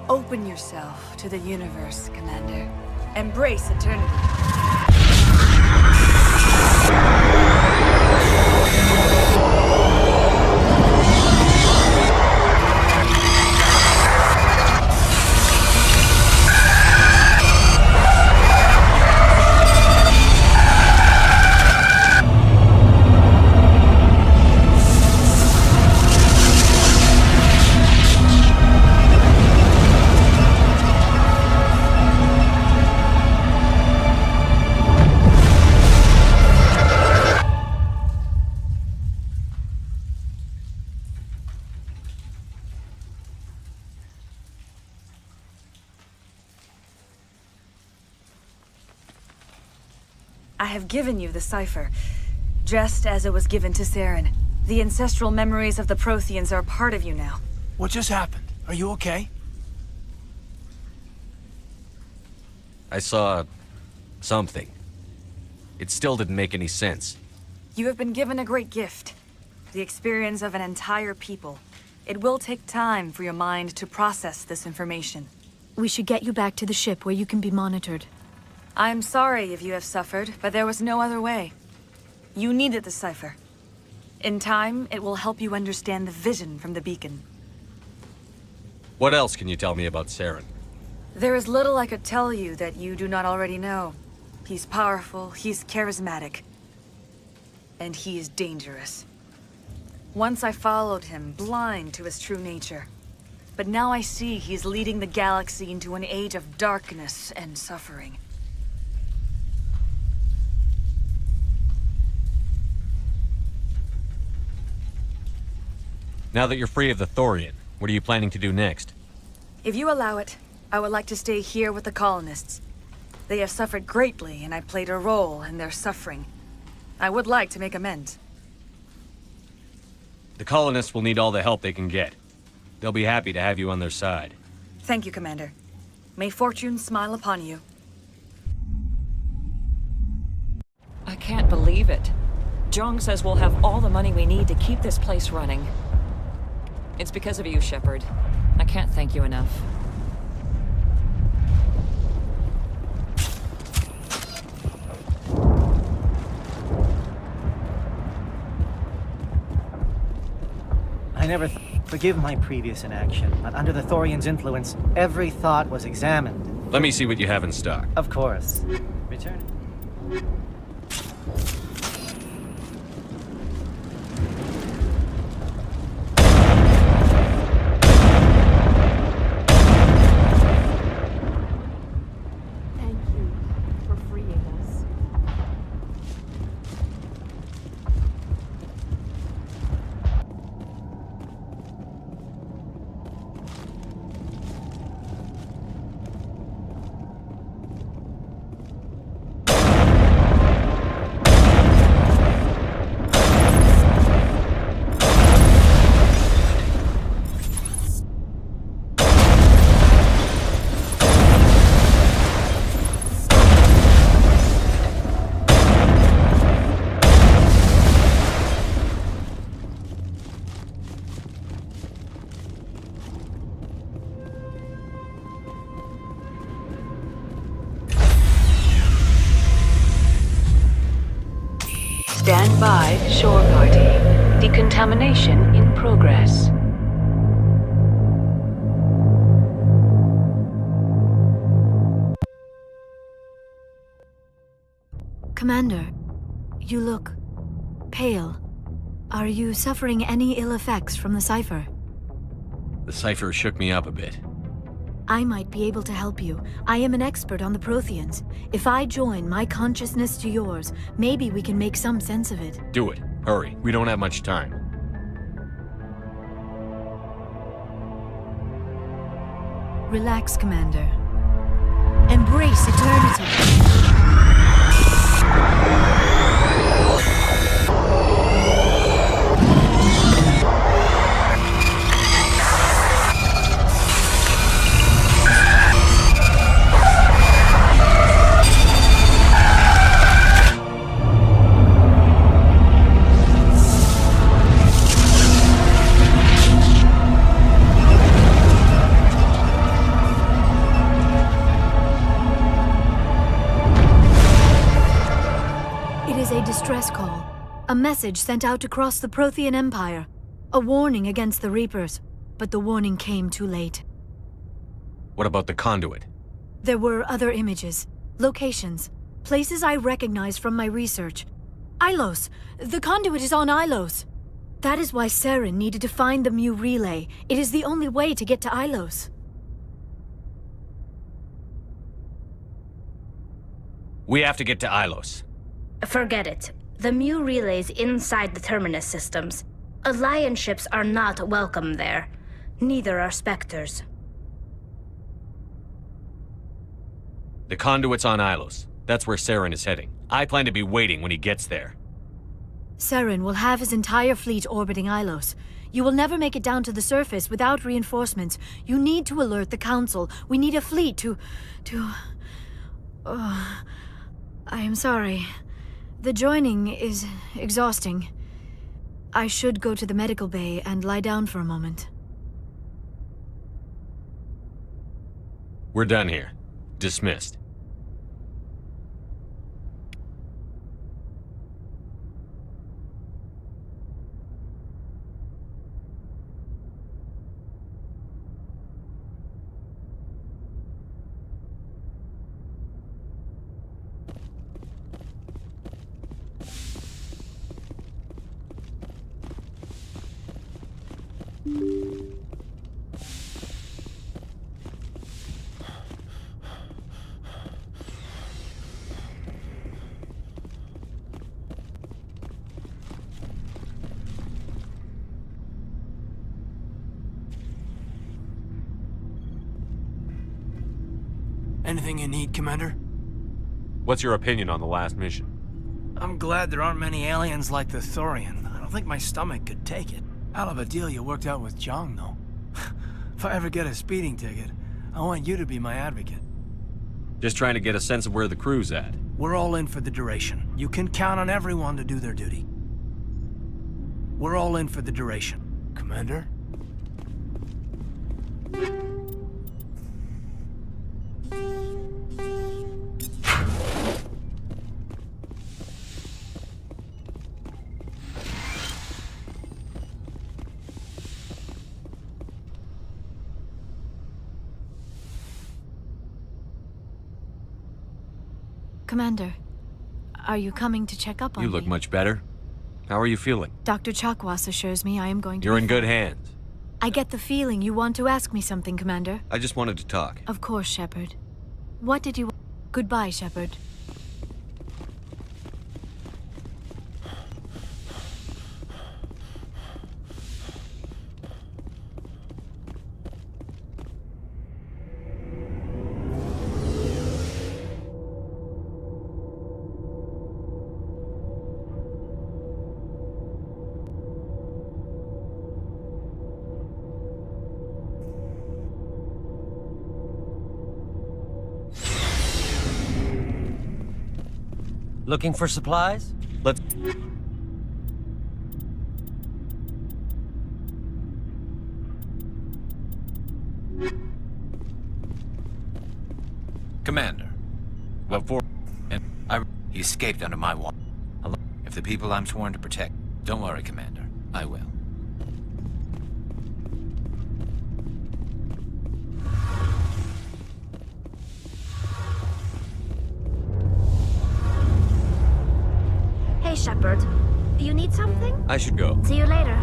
Open yourself to the universe, Commander. Embrace eternity. I have given you the cipher, just as it was given to Saren. The ancestral memories of the Protheans are part of you now. What just happened? Are you okay? I saw something. It still didn't make any sense. You have been given a great gift. The experience of an entire people. It will take time for your mind to process this information. We should get you back to the ship where you can be monitored. I'm sorry if you have suffered, but there was no other way. You needed the cipher. In time, it will help you understand the vision from the beacon. What else can you tell me about Saren? There is little I could tell you that you do not already know. He's powerful, he's charismatic. And he is dangerous. Once I followed him, blind to his true nature. But now I see he's leading the galaxy into an age of darkness and suffering. Now that you're free of the Thorian, what are you planning to do next? If you allow it, I would like to stay here with the colonists. They have suffered greatly, and I played a role in their suffering. I would like to make amends. The colonists will need all the help they can get. They'll be happy to have you on their side. Thank you, Commander. May fortune smile upon you. I can't believe it. Jong says we'll have all the money we need to keep this place running. It's because of you, Shepard. I can't thank you enough. I never forgive my previous inaction, but under the Thorian's influence, every thought was examined. Let me see what you have in stock. Of course. Return. Thank you for freeing us. Stand by, shore party. Decontamination in progress. Commander, you look pale. Are you suffering any ill effects from the cipher? The cipher shook me up a bit. I might be able to help you. I am an expert on the Protheans. If I join my consciousness to yours, maybe we can make some sense of it. Do it. Hurry. We don't have much time. Relax, Commander. Embrace eternity. Distress call. A message sent out across the Prothean Empire. A warning against the Reapers. But the warning came too late. What about the conduit? There were other images, locations, places I recognized from my research. Ilos! The conduit is on Ilos! That is why Saren needed to find the Mu relay. It is the only way to get to Ilos. We have to get to Ilos. Forget it. The Mu relay's inside the Terminus systems. Alliance ships are not welcome there. Neither are Spectres. The conduit's on Ilos. That's where Saren is heading. I plan to be waiting when he gets there. Saren will have his entire fleet orbiting Ilos. You will never make it down to the surface without reinforcements. You need to alert the Council. We need a fleet to... Oh, I am sorry. The joining is exhausting. I should go to the medical bay and lie down for a moment. We're done here. Dismissed. Anything you need, Commander? What's your opinion on the last mission? I'm glad there aren't many aliens like the Thorian. I don't think my stomach could take it. Hell of a deal you worked out with Jong, though. If I ever get a speeding ticket, I want you to be my advocate. Just trying to get a sense of where the crew's at. We're all in for the duration. You can count on everyone to do their duty. We're all in for the duration. Commander? Commander, are you coming to check up on me? You look much better. How are you feeling? Dr. Chakwas assures me I am going to You're be in good fine. hands. I get the feeling you want to ask me something, Commander. I just wanted to talk. Of course, Shepard. What did you... Goodbye, Shepard. Looking for supplies? Let's... Commander. What for? He escaped under my watch. If the people I'm sworn to protect... Don't worry, Commander. I will. Hey, Shepard. You need something? I should go. See you later.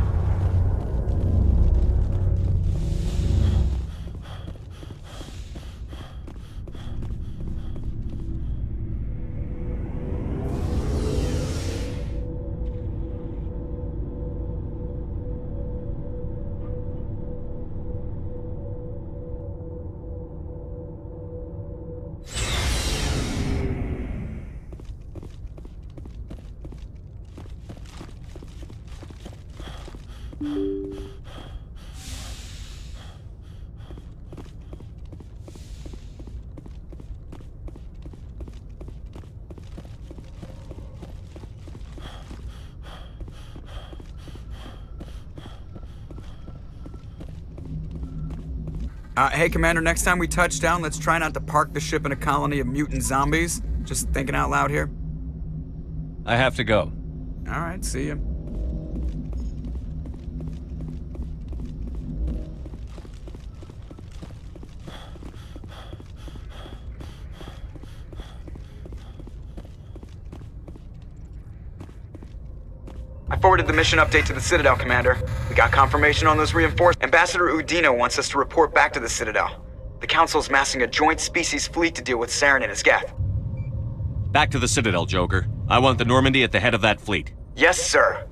Hey, Commander, next time we touch down, let's try not to park the ship in a colony of mutant zombies. Just thinking out loud here. I have to go. All right, see you. I forwarded the mission update to the Citadel, Commander. We got confirmation on those reinforcements. Ambassador Udina wants us to report back to the Citadel. The Council's massing a joint species fleet to deal with Saren and his Geth. Back to the Citadel, Joker. I want the Normandy at the head of that fleet. Yes, sir.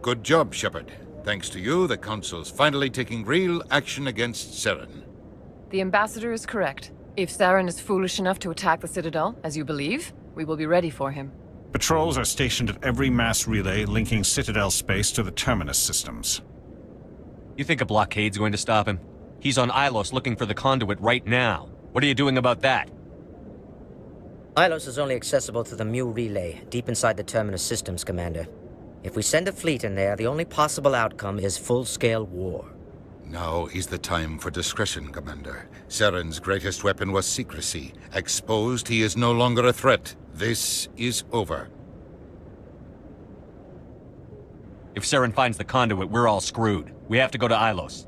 Good job, Shepard. Thanks to you, the Council's finally taking real action against Saren. The Ambassador is correct. If Saren is foolish enough to attack the Citadel, as you believe, we will be ready for him. Patrols are stationed at every mass relay linking Citadel space to the Terminus systems. You think a blockade's going to stop him? He's on Ilos looking for the conduit right now. What are you doing about that? Ilos is only accessible to the Mu relay, deep inside the Terminus systems, Commander. If we send a fleet in there, the only possible outcome is full-scale war. Now is the time for discretion, Commander. Saren's greatest weapon was secrecy. Exposed, he is no longer a threat. This is over. If Saren finds the conduit, we're all screwed. We have to go to Ilos.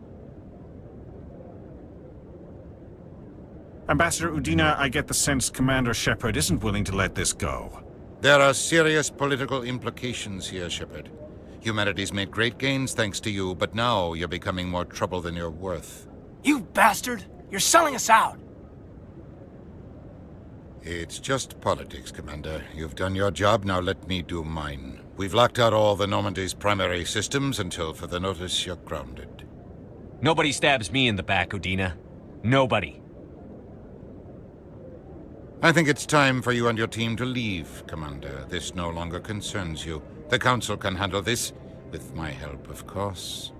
Ambassador Udina, I get the sense Commander Shepard isn't willing to let this go. There are serious political implications here, Shepard. Humanity's made great gains thanks to you, but now you're becoming more trouble than you're worth. You bastard! You're selling us out! It's just politics, Commander. You've done your job, now let me do mine. We've locked out all the Normandy's primary systems until further notice you're grounded. Nobody stabs me in the back, Udina. Nobody. I think it's time for you and your team to leave, Commander. This no longer concerns you. The Council can handle this, with my help, of course.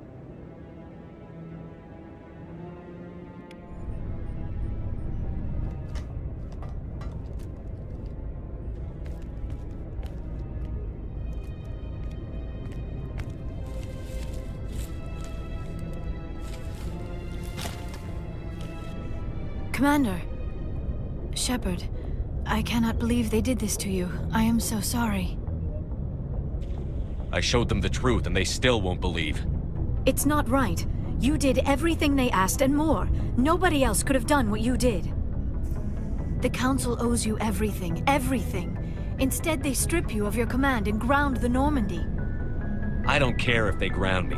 Commander. Shepard, I cannot believe they did this to you. I am so sorry. I showed them the truth and they still won't believe. It's not right. You did everything they asked and more. Nobody else could have done what you did. The Council owes you everything, everything. Instead, they strip you of your command and ground the Normandy. I don't care if they ground me,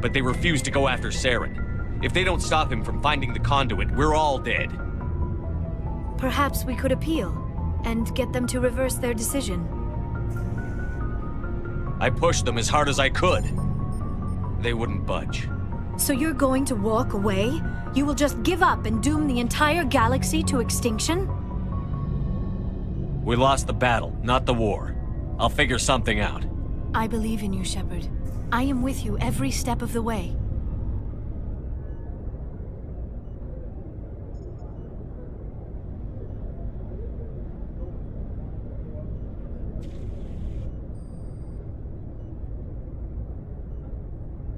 but they refuse to go after Saren. If they don't stop him from finding the conduit, we're all dead. Perhaps we could appeal, and get them to reverse their decision. I pushed them as hard as I could. They wouldn't budge. So you're going to walk away? You will just give up and doom the entire galaxy to extinction? We lost the battle, not the war. I'll figure something out. I believe in you, Shepard. I am with you every step of the way.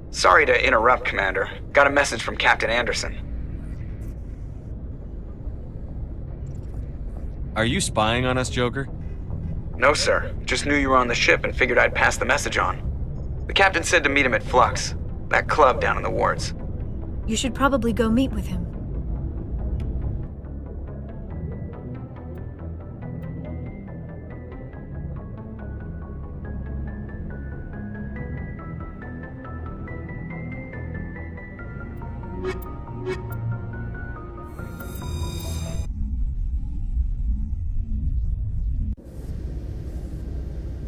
Sorry to interrupt, Commander. Got a message from Captain Anderson. Are you spying on us, Joker? No, sir. Just knew you were on the ship and figured I'd pass the message on. The captain said to meet him at Flux, that club down in the wards. You should probably go meet with him.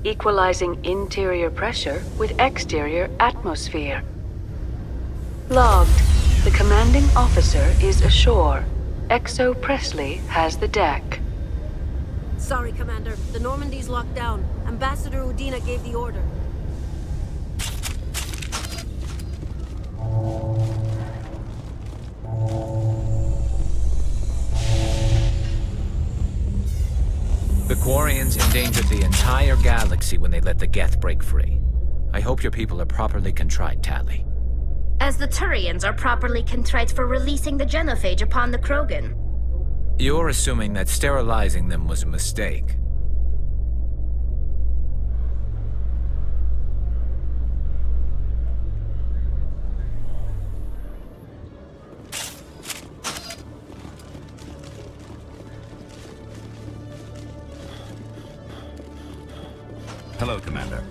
Equalizing interior pressure with exterior atmosphere. Logged. The commanding officer is ashore. XO Presley has the deck. Sorry, Commander. The Normandy's locked down. Ambassador Udina gave the order. The Quarians endangered the entire galaxy when they let the Geth break free. I hope your people are properly contrite, Tali. As the Turians are properly contrite for releasing the genophage upon the Krogan. You're assuming that sterilizing them was a mistake. Hello, Commander.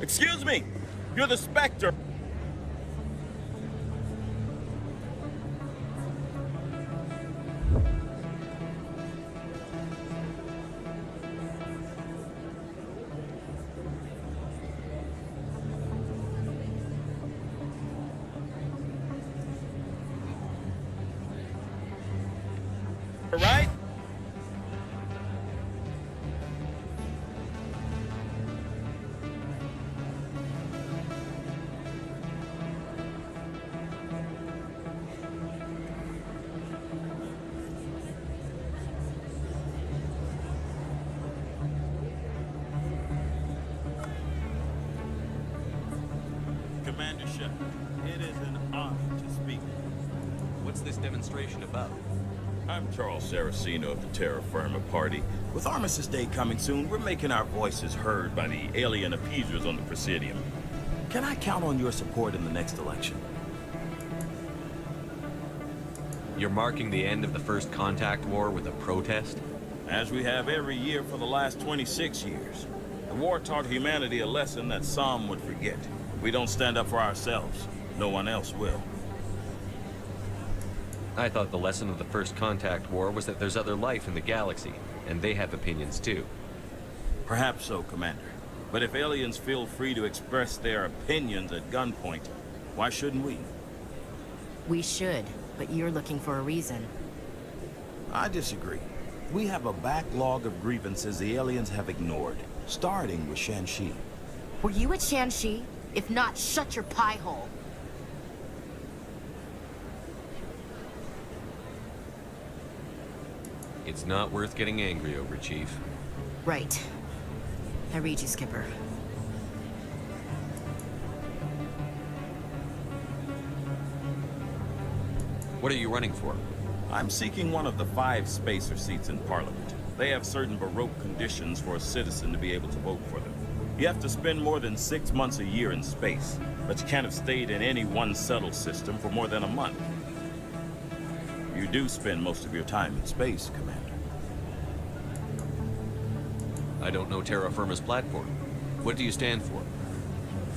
Excuse me! You're the Spectre! Right? Commander Shepard, it is an honor to speak. What's this demonstration about? I'm Charles Saraceno of the Terra Firma Party. With Armistice Day coming soon, we're making our voices heard by the alien appeasers on the Presidium. Can I count on your support in the next election? You're marking the end of the First Contact War with a protest? As we have every year for the last 26 years. The war taught humanity a lesson that some would forget. We don't stand up for ourselves. No one else will. I thought the lesson of the First Contact War was that there's other life in the galaxy, and they have opinions too. Perhaps so, Commander. But if aliens feel free to express their opinions at gunpoint, why shouldn't we? We should, but you're looking for a reason. I disagree. We have a backlog of grievances the aliens have ignored, starting with Shanxi. Were you at Shanxi? If not, shut your pie hole. It's not worth getting angry over, Chief. Right. I read you, Skipper. What are you running for? I'm seeking one of the 5 spacer seats in Parliament. They have certain Baroque conditions for a citizen to be able to vote for them. You have to spend more than 6 months a year in space, but you can't have stayed in any one settled system for more than a month. You do spend most of your time in space, Commander. I don't know Terra Firma's platform. What do you stand for?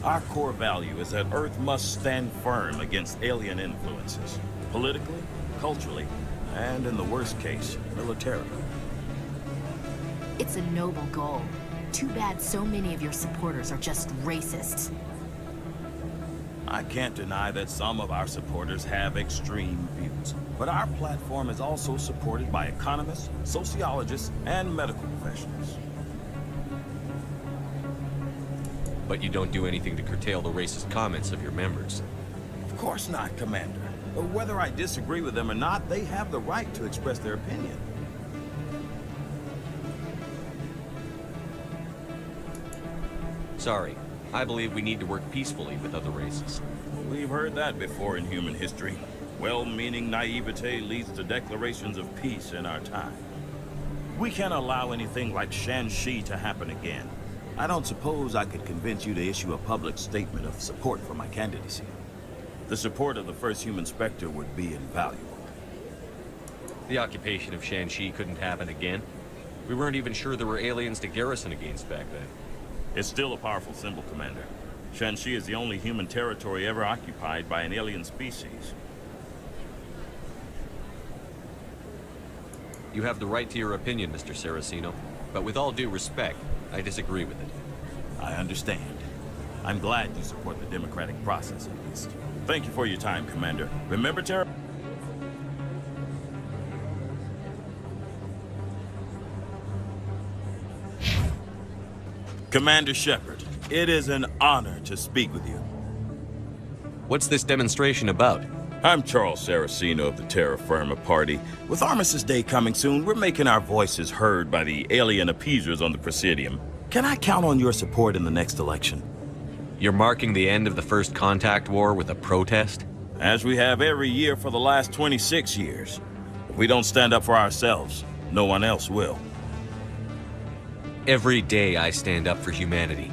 Our core value is that Earth must stand firm against alien influences. Politically, culturally, and in the worst case, militarily. It's a noble goal. Too bad so many of your supporters are just racists. I can't deny that some of our supporters have extreme views, but our platform is also supported by economists, sociologists, and medical professionals. But you don't do anything to curtail the racist comments of your members. Of course not, Commander. But whether I disagree with them or not, they have the right to express their opinion. Sorry. I believe we need to work peacefully with other races. We've heard that before in human history. Well-meaning naivete leads to declarations of peace in our time. We can't allow anything like Shanxi to happen again. I don't suppose I could convince you to issue a public statement of support for my candidacy. The support of the first human Spectre would be invaluable. The occupation of Shanxi couldn't happen again. We weren't even sure there were aliens to garrison against back then. It's still a powerful symbol, Commander. Shanxi is the only human territory ever occupied by an alien species. You have the right to your opinion, Mr. Saraceno, but with all due respect, I disagree with it. I understand. I'm glad you support the democratic process, at least. Thank you for your time, Commander. Remember, Terra? Commander Shepard, it is an honor to speak with you. What's this demonstration about? I'm Charles Saraceno of the Terra Firma Party. With Armistice Day coming soon, we're making our voices heard by the alien appeasers on the Presidium. Can I count on your support in the next election? You're marking the end of the First Contact War with a protest? As we have every year for the last 26 years. If we don't stand up for ourselves, no one else will. Every day I stand up for humanity,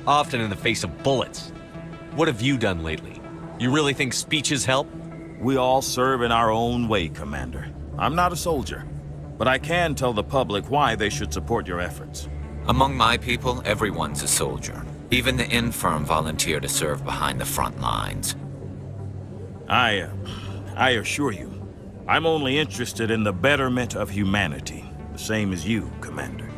often in the face of bullets. What have you done lately? You really think speeches help? We all serve in our own way, Commander. I'm not a soldier, but I can tell the public why they should support your efforts. Among my people, everyone's a soldier. Even the infirm volunteer to serve behind the front lines. I assure you, I'm only interested in the betterment of humanity, the same as you, Commander.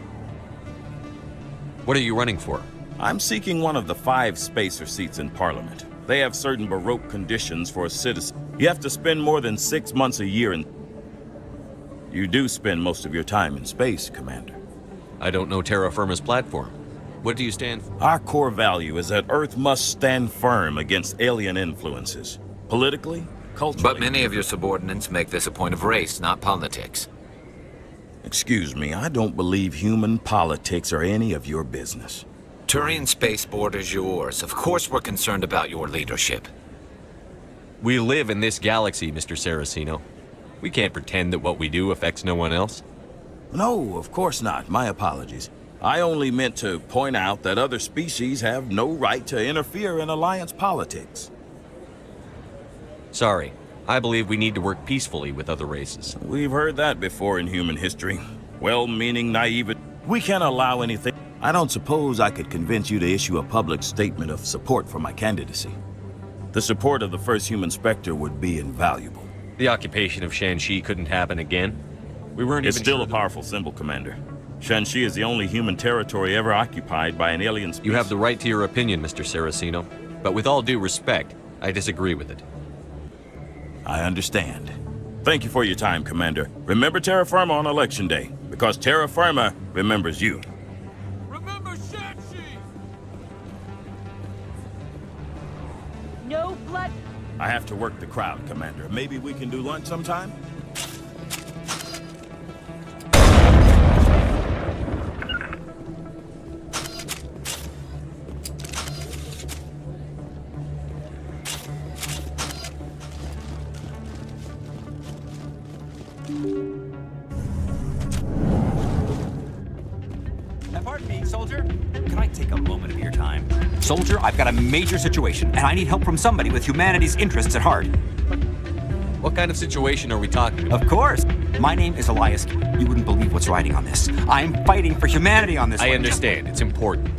What are you running for? I'm seeking one of the 5 spacer seats in Parliament. They have certain Baroque conditions for a citizen. You have to spend more than 6 months a year in... You do spend most of your time in space, Commander. I don't know terra firma's platform. What do you stand for? Our core value is that Earth must stand firm against alien influences. Politically, culturally... But many of your subordinates make this a point of race, not politics. Excuse me, I don't believe human politics are any of your business. Turian spaceport is yours. Of course we're concerned about your leadership. We live in this galaxy, Mr. Saraceno. We can't pretend that what we do affects no one else. No, of course not. My apologies. I only meant to point out that other species have no right to interfere in Alliance politics. Sorry. I believe we need to work peacefully with other races. We've heard that before in human history. Well-meaning naivety. We can't allow anything. I don't suppose I could convince you to issue a public statement of support for my candidacy. The support of the first human Spectre would be invaluable. The occupation of Shanxi couldn't happen again. We weren't It's even still sure a powerful symbol, Commander. Shanxi is the only human territory ever occupied by an alien species. You have the right to your opinion, Mr. Saraceno. But with all due respect, I disagree with it. I understand. Thank you for your time, Commander. Remember terra firma on Election Day, because terra firma remembers you. Remember Shanxi! No blood. I have to work the crowd, Commander. Maybe we can do lunch sometime? Pardon me, soldier. Can I take a moment of your time? Soldier, I've got a major situation, and I need help from somebody with humanity's interests at heart. What kind of situation are we talking about? Of course. My name is Elias. You wouldn't believe what's riding on this. I'm fighting for humanity on this one. I understand. It's important.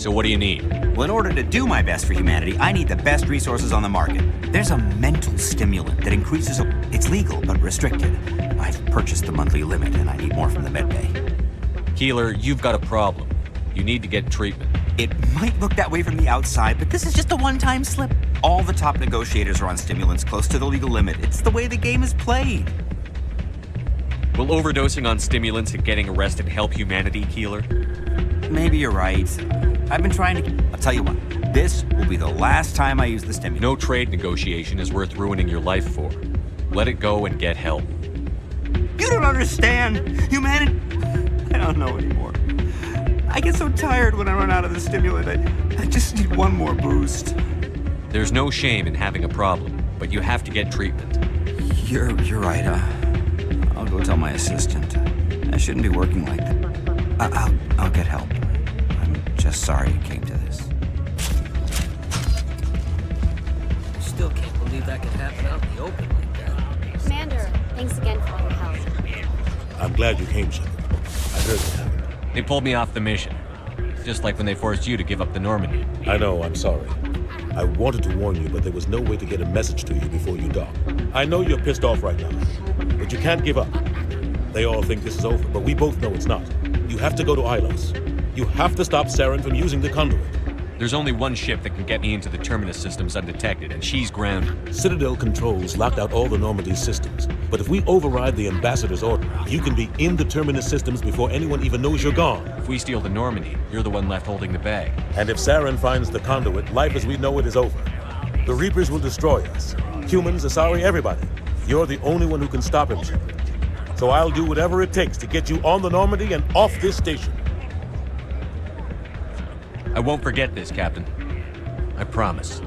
So what do you need? Well, in order to do my best for humanity, I need the best resources on the market. There's a mental stimulant that increases... It's legal, but restricted. I've purchased the monthly limit, and I need more from the medbay. Keeler, you've got a problem. You need to get treatment. It might look that way from the outside, but this is just a one-time slip. All the top negotiators are on stimulants close to the legal limit. It's the way the game is played. Will overdosing on stimulants and getting arrested help humanity, Keeler? Maybe you're right. I've been trying to... I'll tell you what. This will be the last time I use the stimulant. No trade negotiation is worth ruining your life for. Let it go and get help. You don't understand. Humanity... I don't know anymore. I get so tired when I run out of the stimulant. I just need one more boost. There's no shame in having a problem, but you have to get treatment. You're right. I'll go tell my assistant. I shouldn't be working like that. I'll get help. I'm just sorry it came to this. I still can't believe that could happen out in the open like that. Commander, thanks again for all your help. I'm glad you came, Shepard. I heard what happened. They pulled me off the mission. Just like when they forced you to give up the Normandy. I know, I'm sorry. I wanted to warn you, but there was no way to get a message to you before you dock. I know you're pissed off right now, but you can't give up. They all think this is over, but we both know it's not. You have to go to Ilos. You have to stop Saren from using the conduit. There's only one ship that can get me into the Terminus systems undetected, and she's grounded. Citadel controls locked out all the Normandy's systems, but if we override the Ambassador's order, you can be in the Terminus systems before anyone even knows you're gone. If we steal the Normandy, you're the one left holding the bag. And if Saren finds the conduit, life as we know it is over. The Reapers will destroy us. Humans, Asari, everybody. You're the only one who can stop him, Shepard. So I'll do whatever it takes to get you on the Normandy and off this station. I won't forget this, Captain. I promise.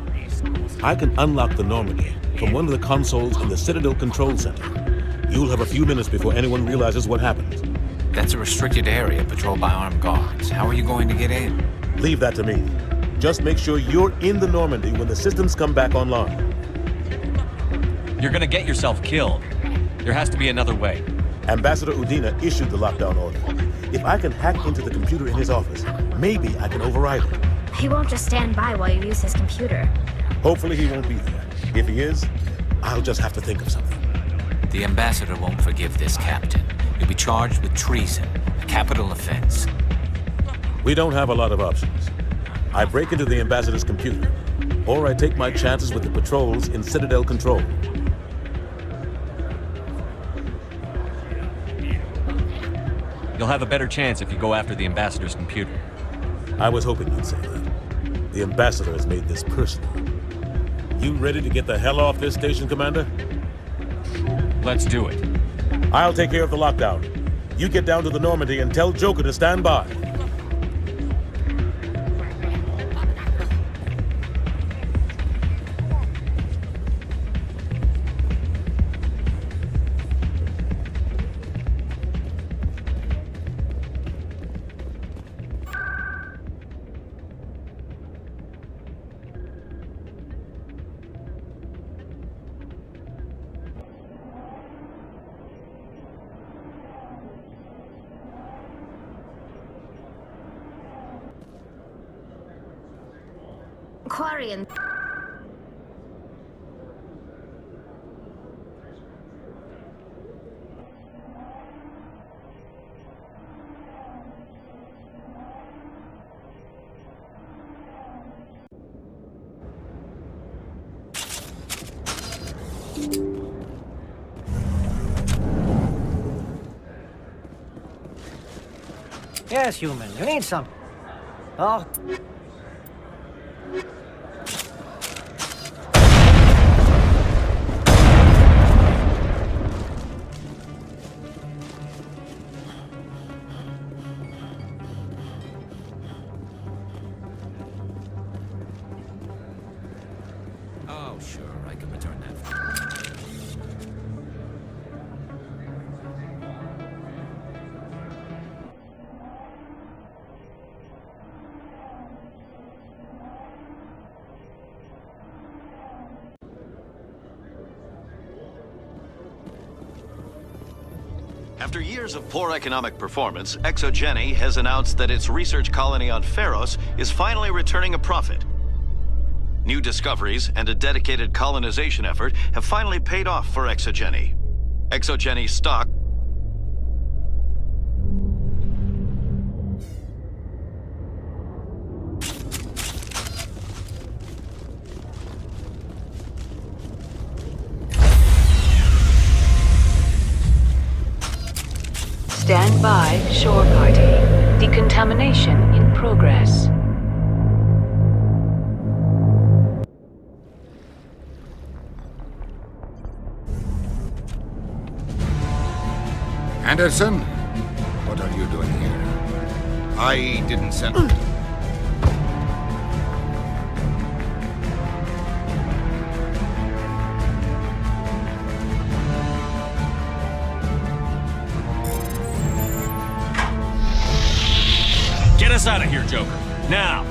I can unlock the Normandy from one of the consoles in the Citadel Control Center. You'll have a few minutes before anyone realizes what happened. That's a restricted area patrolled by armed guards. How are you going to get in? Leave that to me. Just make sure you're in the Normandy when the systems come back online. You're gonna get yourself killed. There has to be another way. Ambassador Udina issued the lockdown order. If I can hack into the computer in his office, maybe I can override it. He won't just stand by while you use his computer. Hopefully he won't be there. If he is, I'll just have to think of something. The Ambassador won't forgive this, Captain. You'll be charged with treason, a capital offense. We don't have a lot of options. I break into the Ambassador's computer, or I take my chances with the patrols in Citadel Control. You'll have a better chance if you go after the Ambassador's computer. I was hoping you'd say that. The Ambassador has made this personal. You ready to get the hell off this station, Commander? Let's do it. I'll take care of the lockdown. You get down to the Normandy and tell Joker to stand by. Quarian. Yes, human. You need some. Oh. Oh, sure. I can return that. After years of poor economic performance, Exogeny has announced that its research colony on Feros is finally returning a profit. New discoveries and a dedicated colonization effort have finally paid off for Exogeny. Exogeny stock Stand by, shore party. Decontamination in progress. Anderson? What are you doing here? I didn't send... Get us out of here, Joker. Now!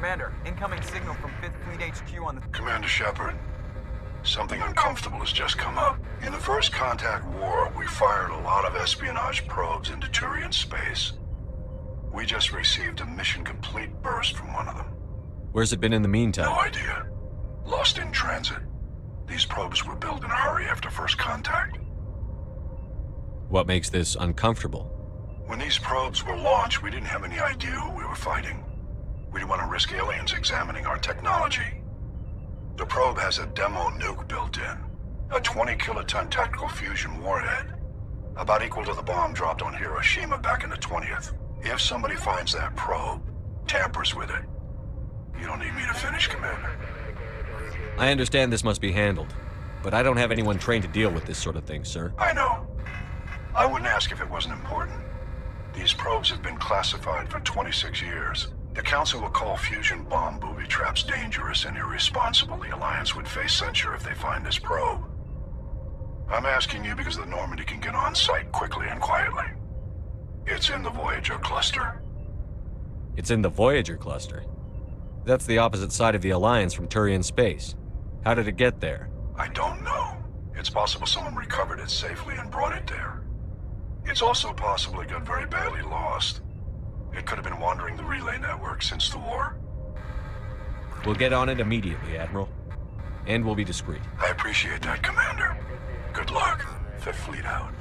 Commander, incoming signal from 5th Fleet HQ on the... Commander Shepard, something uncomfortable has just come up. In the First Contact War, we fired a lot of espionage probes into Turian space. We just received a mission complete burst from one of them. Where's it been in the meantime? No idea. Lost in transit. These probes were built in a hurry after First Contact. What makes this uncomfortable? When these probes were launched, we didn't have any idea who we were fighting. We didn't want to risk aliens examining our technology. The probe has a demo nuke built in. A 20-kiloton tactical fusion warhead. About equal to the bomb dropped on Hiroshima back in the 20th. If somebody finds that probe, tampers with it, you don't need me to finish, Commander. I understand this must be handled, but I don't have anyone trained to deal with this sort of thing, sir. I know. I wouldn't ask if it wasn't important. These probes have been classified for 26 years. The Council will call fusion bomb booby traps dangerous and irresponsible. The Alliance would face censure if they find this probe. I'm asking you because the Normandy can get on site quickly and quietly. It's in the Voyager cluster. It's in the Voyager cluster? That's the opposite side of the Alliance from Turian space. How did it get there? I don't know. It's possible someone recovered it safely and brought it there. It's also possible it got very badly lost. It could have been wandering the relay network since the war. We'll get on it immediately, Admiral. And we'll be discreet. I appreciate that, Commander. Good luck. Fifth Fleet out.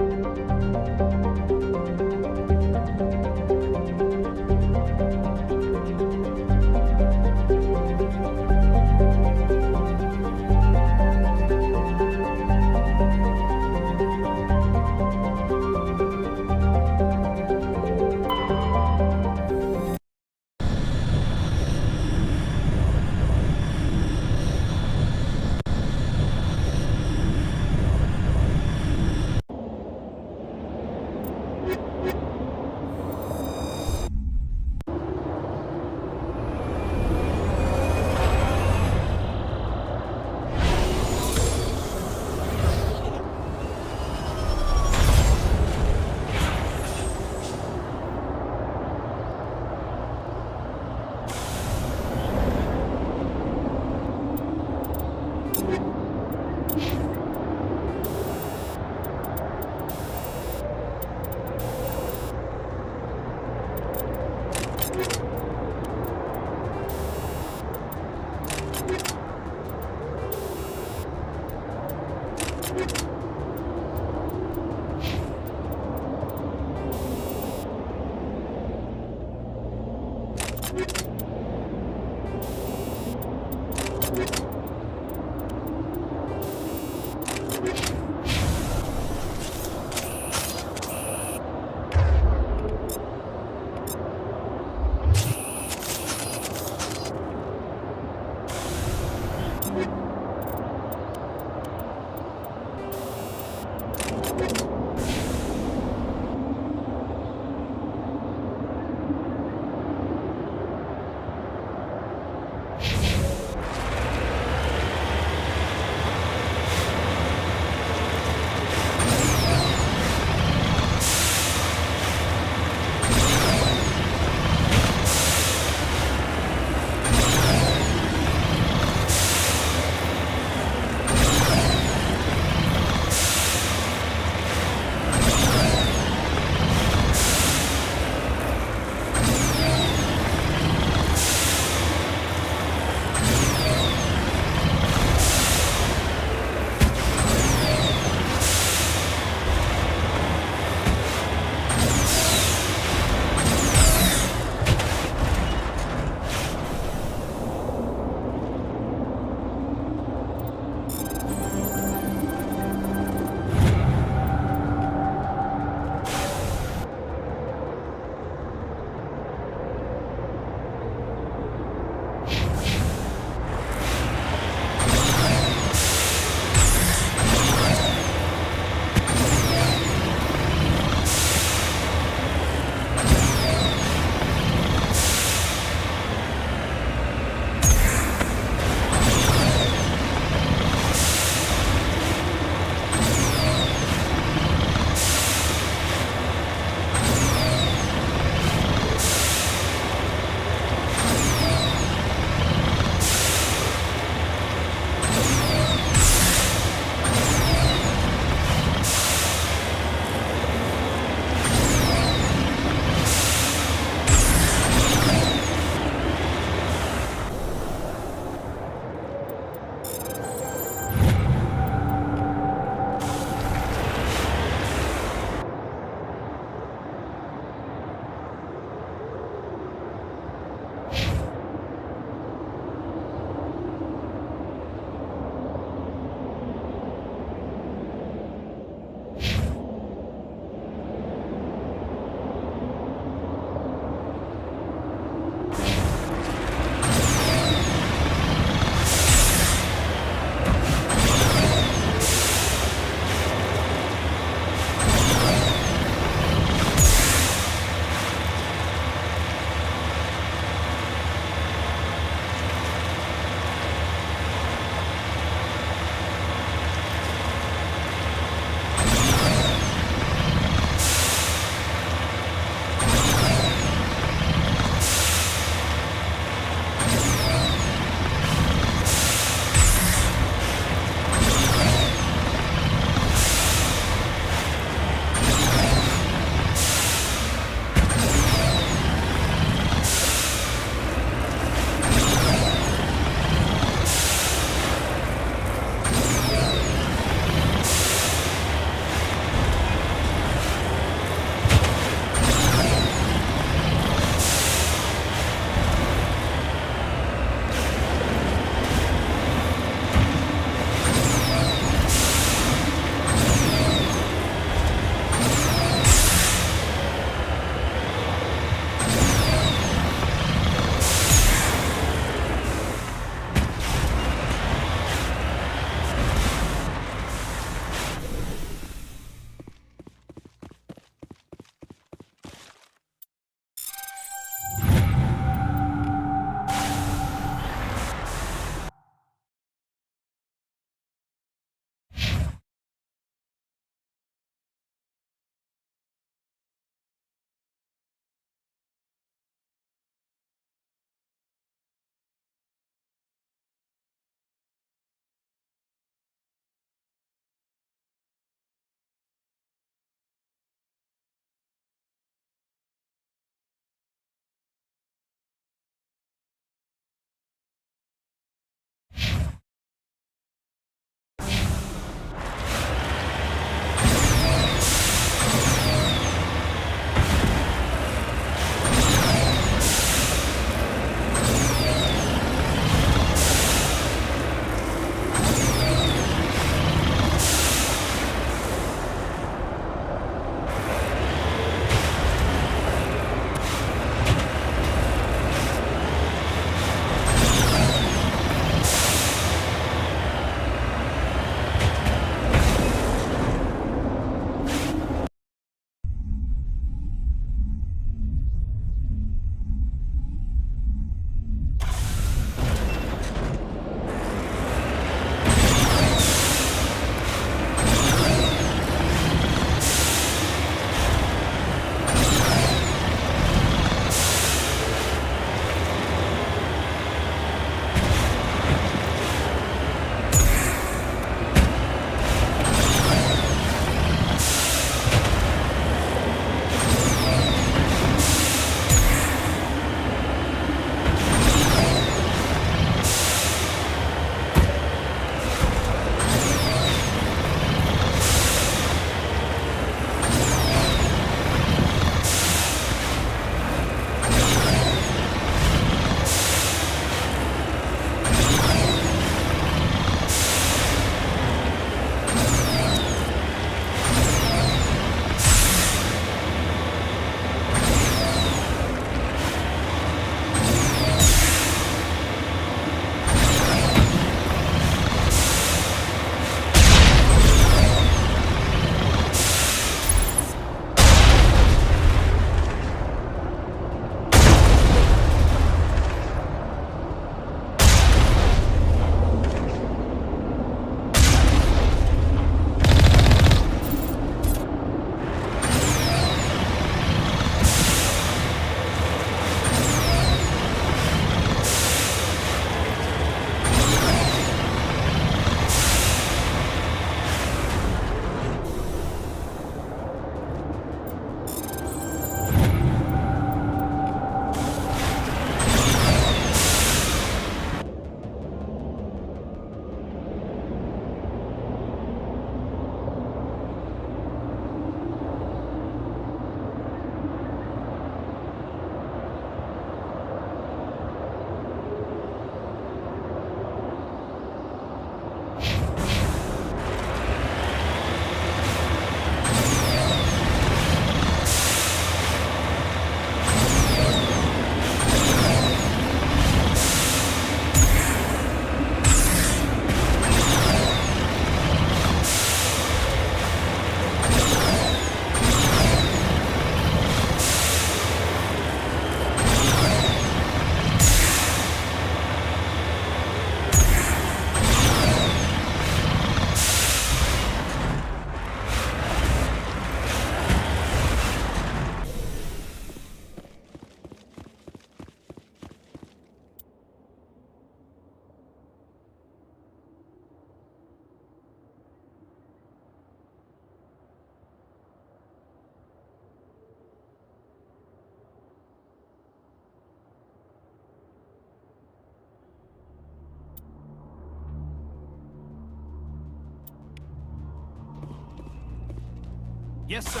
Yes, sir.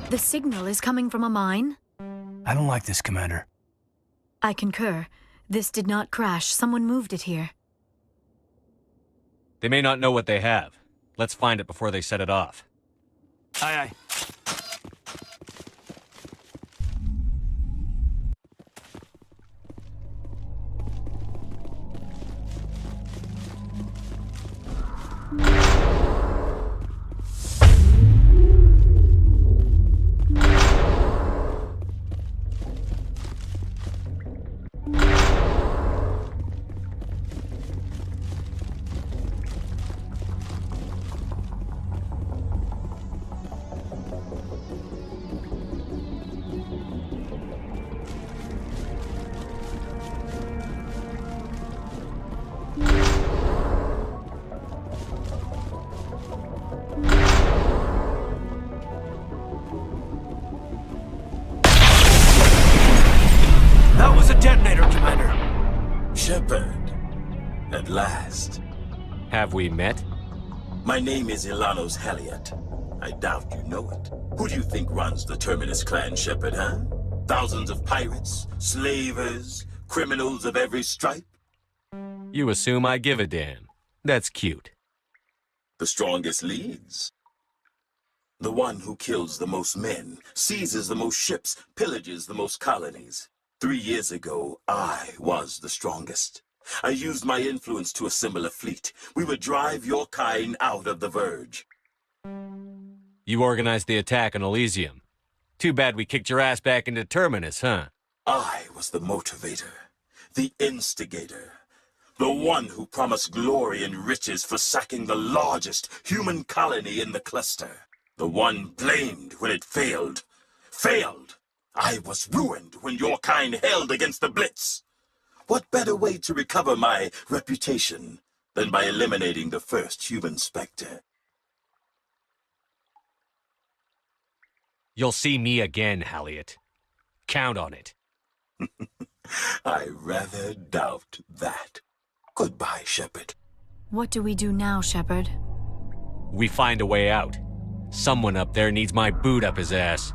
The signal is coming from a mine? I don't like this, Commander. I concur. This did not crash. Someone moved it here. They may not know what they have. Let's find it before they set it off. Aye, aye. That was a detonator, Commander. Shepard, at last. Have we met? My name is Ilanos Haliot. I doubt you know it. Who do you think runs the Terminus clan, Shepard, huh? Thousands of pirates, slavers, criminals of every stripe? You assume I give a damn. That's cute. The strongest leads. The one who kills the most men, seizes the most ships, pillages the most colonies. 3 years ago, I was the strongest. I used my influence to assemble a fleet. We would drive your kind out of the Verge. You organized the attack on Elysium. Too bad we kicked your ass back into Terminus, huh? I was the motivator, the instigator, the one who promised glory and riches for sacking the largest human colony in the cluster. The one blamed when it failed. Failed! I was ruined when your kind held against the Blitz. What better way to recover my reputation than by eliminating the first human Spectre? You'll see me again, Haliot. Count on it. I rather doubt that. Goodbye, Shepard. What do we do now, Shepard? We find a way out. Someone up there needs my boot up his ass.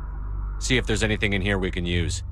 See if there's anything in here we can use.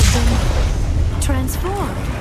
has been transformed.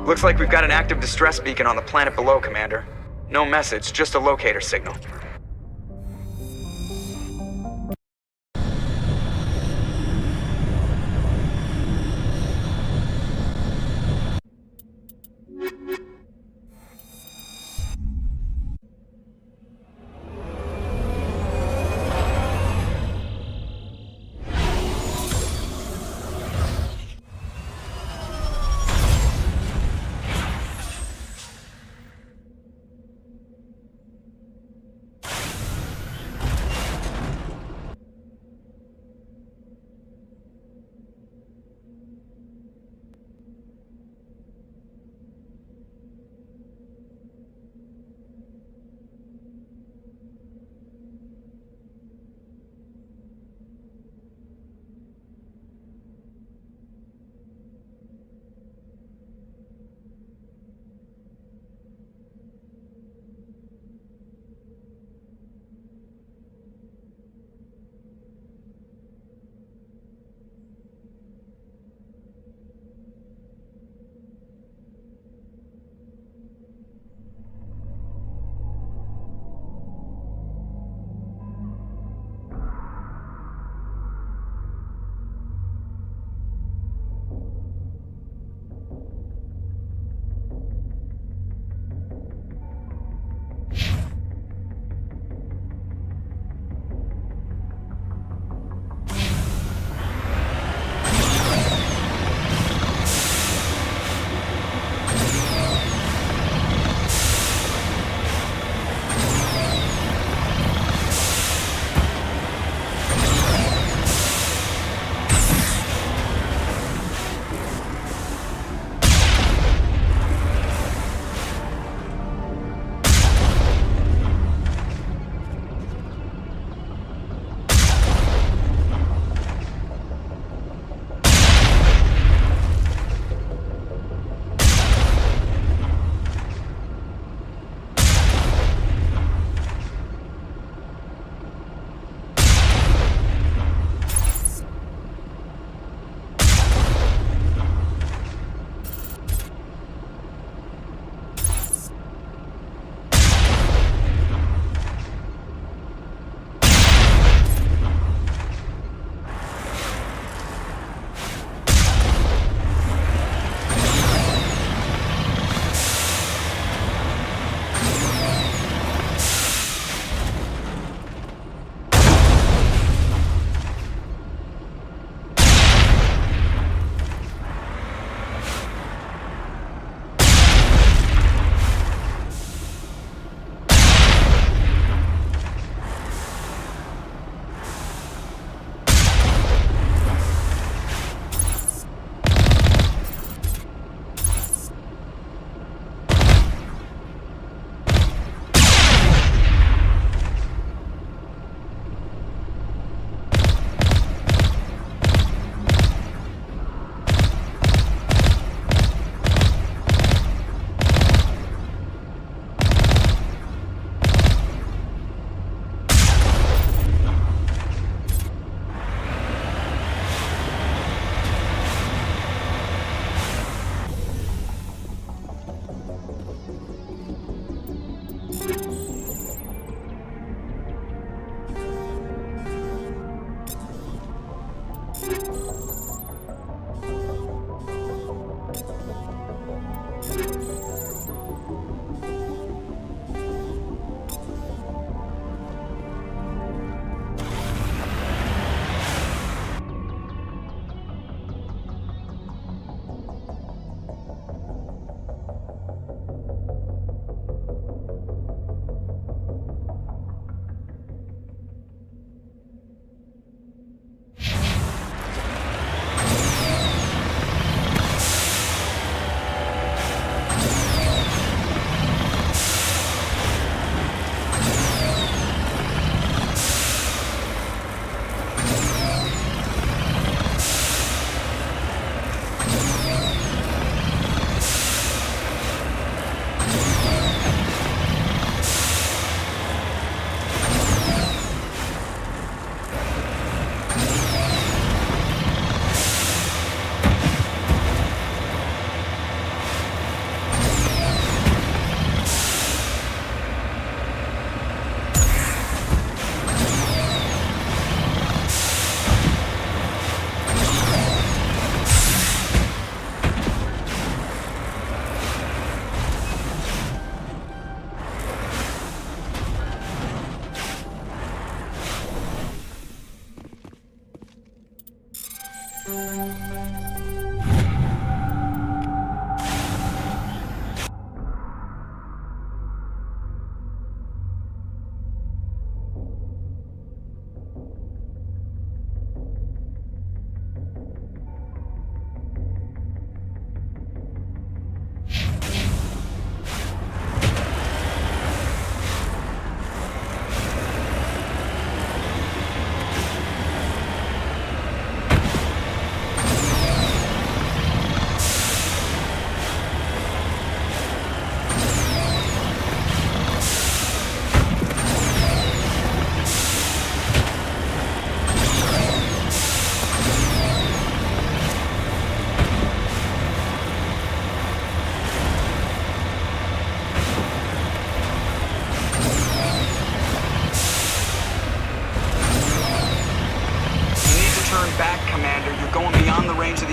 Looks like we've got an active distress beacon on the planet below, Commander. No message, just a locator signal.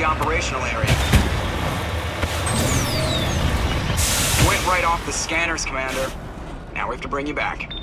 Operational area. Went right off the scanners, Commander. Now we have to bring you back.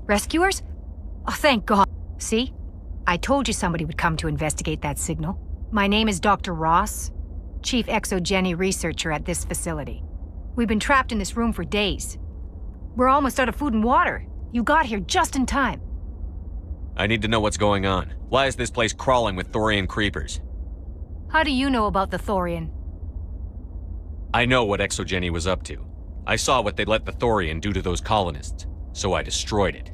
Rescuers? Oh, thank God. See? I told you somebody would come to investigate that signal. My name is Dr. Ross, Chief Exogeny Researcher at this facility. We've been trapped in this room for days. We're almost out of food and water. You got here just in time. I need to know what's going on. Why is this place crawling with Thorian creepers? How do you know about the Thorian? I know what Exogeny was up to. I saw what they let the Thorian do to those colonists, so I destroyed it.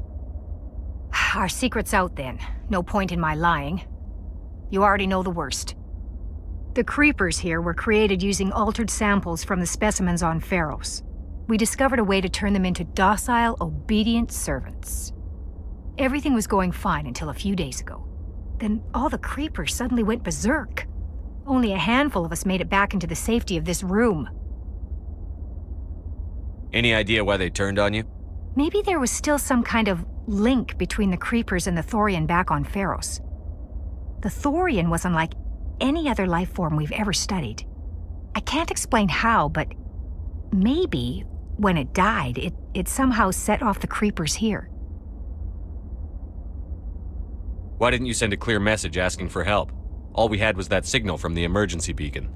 Our secret's out then. No point in my lying. You already know the worst. The creepers here were created using altered samples from the specimens on Feros. We discovered a way to turn them into docile, obedient servants. Everything was going fine until a few days ago. Then all the creepers suddenly went berserk. Only a handful of us made it back into the safety of this room. Any idea why they turned on you? Maybe there was still some kind of link between the creepers and the Thorian back on Feros. The Thorian was unlike any other life form we've ever studied. I can't explain how, but maybe when it died, it somehow set off the creepers here. Why didn't you send a clear message asking for help? All we had was that signal from the emergency beacon.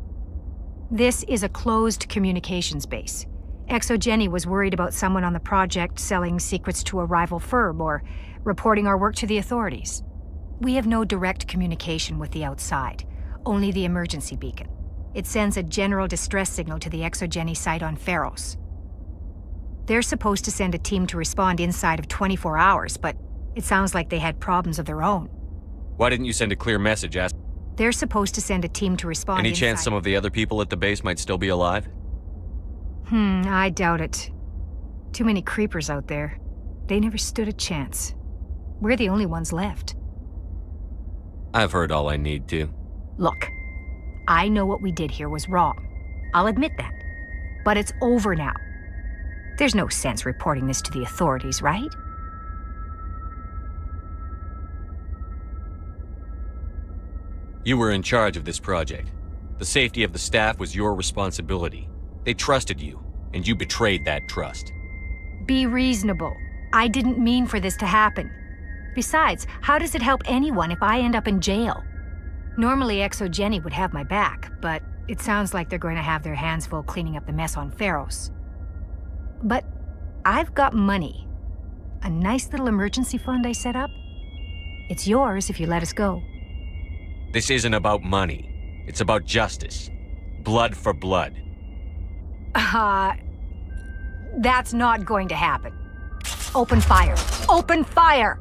This is a closed communications base. Exogeny was worried about someone on the project selling secrets to a rival firm or reporting our work to the authorities. We have no direct communication with the outside, only the emergency beacon. It sends a general distress signal to the Exogeny site on Feros. They're supposed to send a team to respond inside of 24 hours, but it sounds like they had problems of their own. Why didn't you send a clear message asking? They're supposed to send a team to respond Any inside. chance some of the other people at the base might still be alive? I doubt it. Too many creepers out there. They never stood a chance. We're the only ones left. I've heard all I need to. Look, I know what we did here was wrong. I'll admit that. But it's over now. There's no sense reporting this to the authorities, right? You were in charge of this project. The safety of the staff was your responsibility. They trusted you, and you betrayed that trust. Be reasonable. I didn't mean for this to happen. Besides, how does it help anyone if I end up in jail? Normally, Exogeny would have my back, but it sounds like they're going to have their hands full cleaning up the mess on Feros. But I've got money. A nice little emergency fund I set up. It's yours if you let us go. This isn't about money. It's about justice. Blood for blood. That's not going to happen. Open fire. Open fire!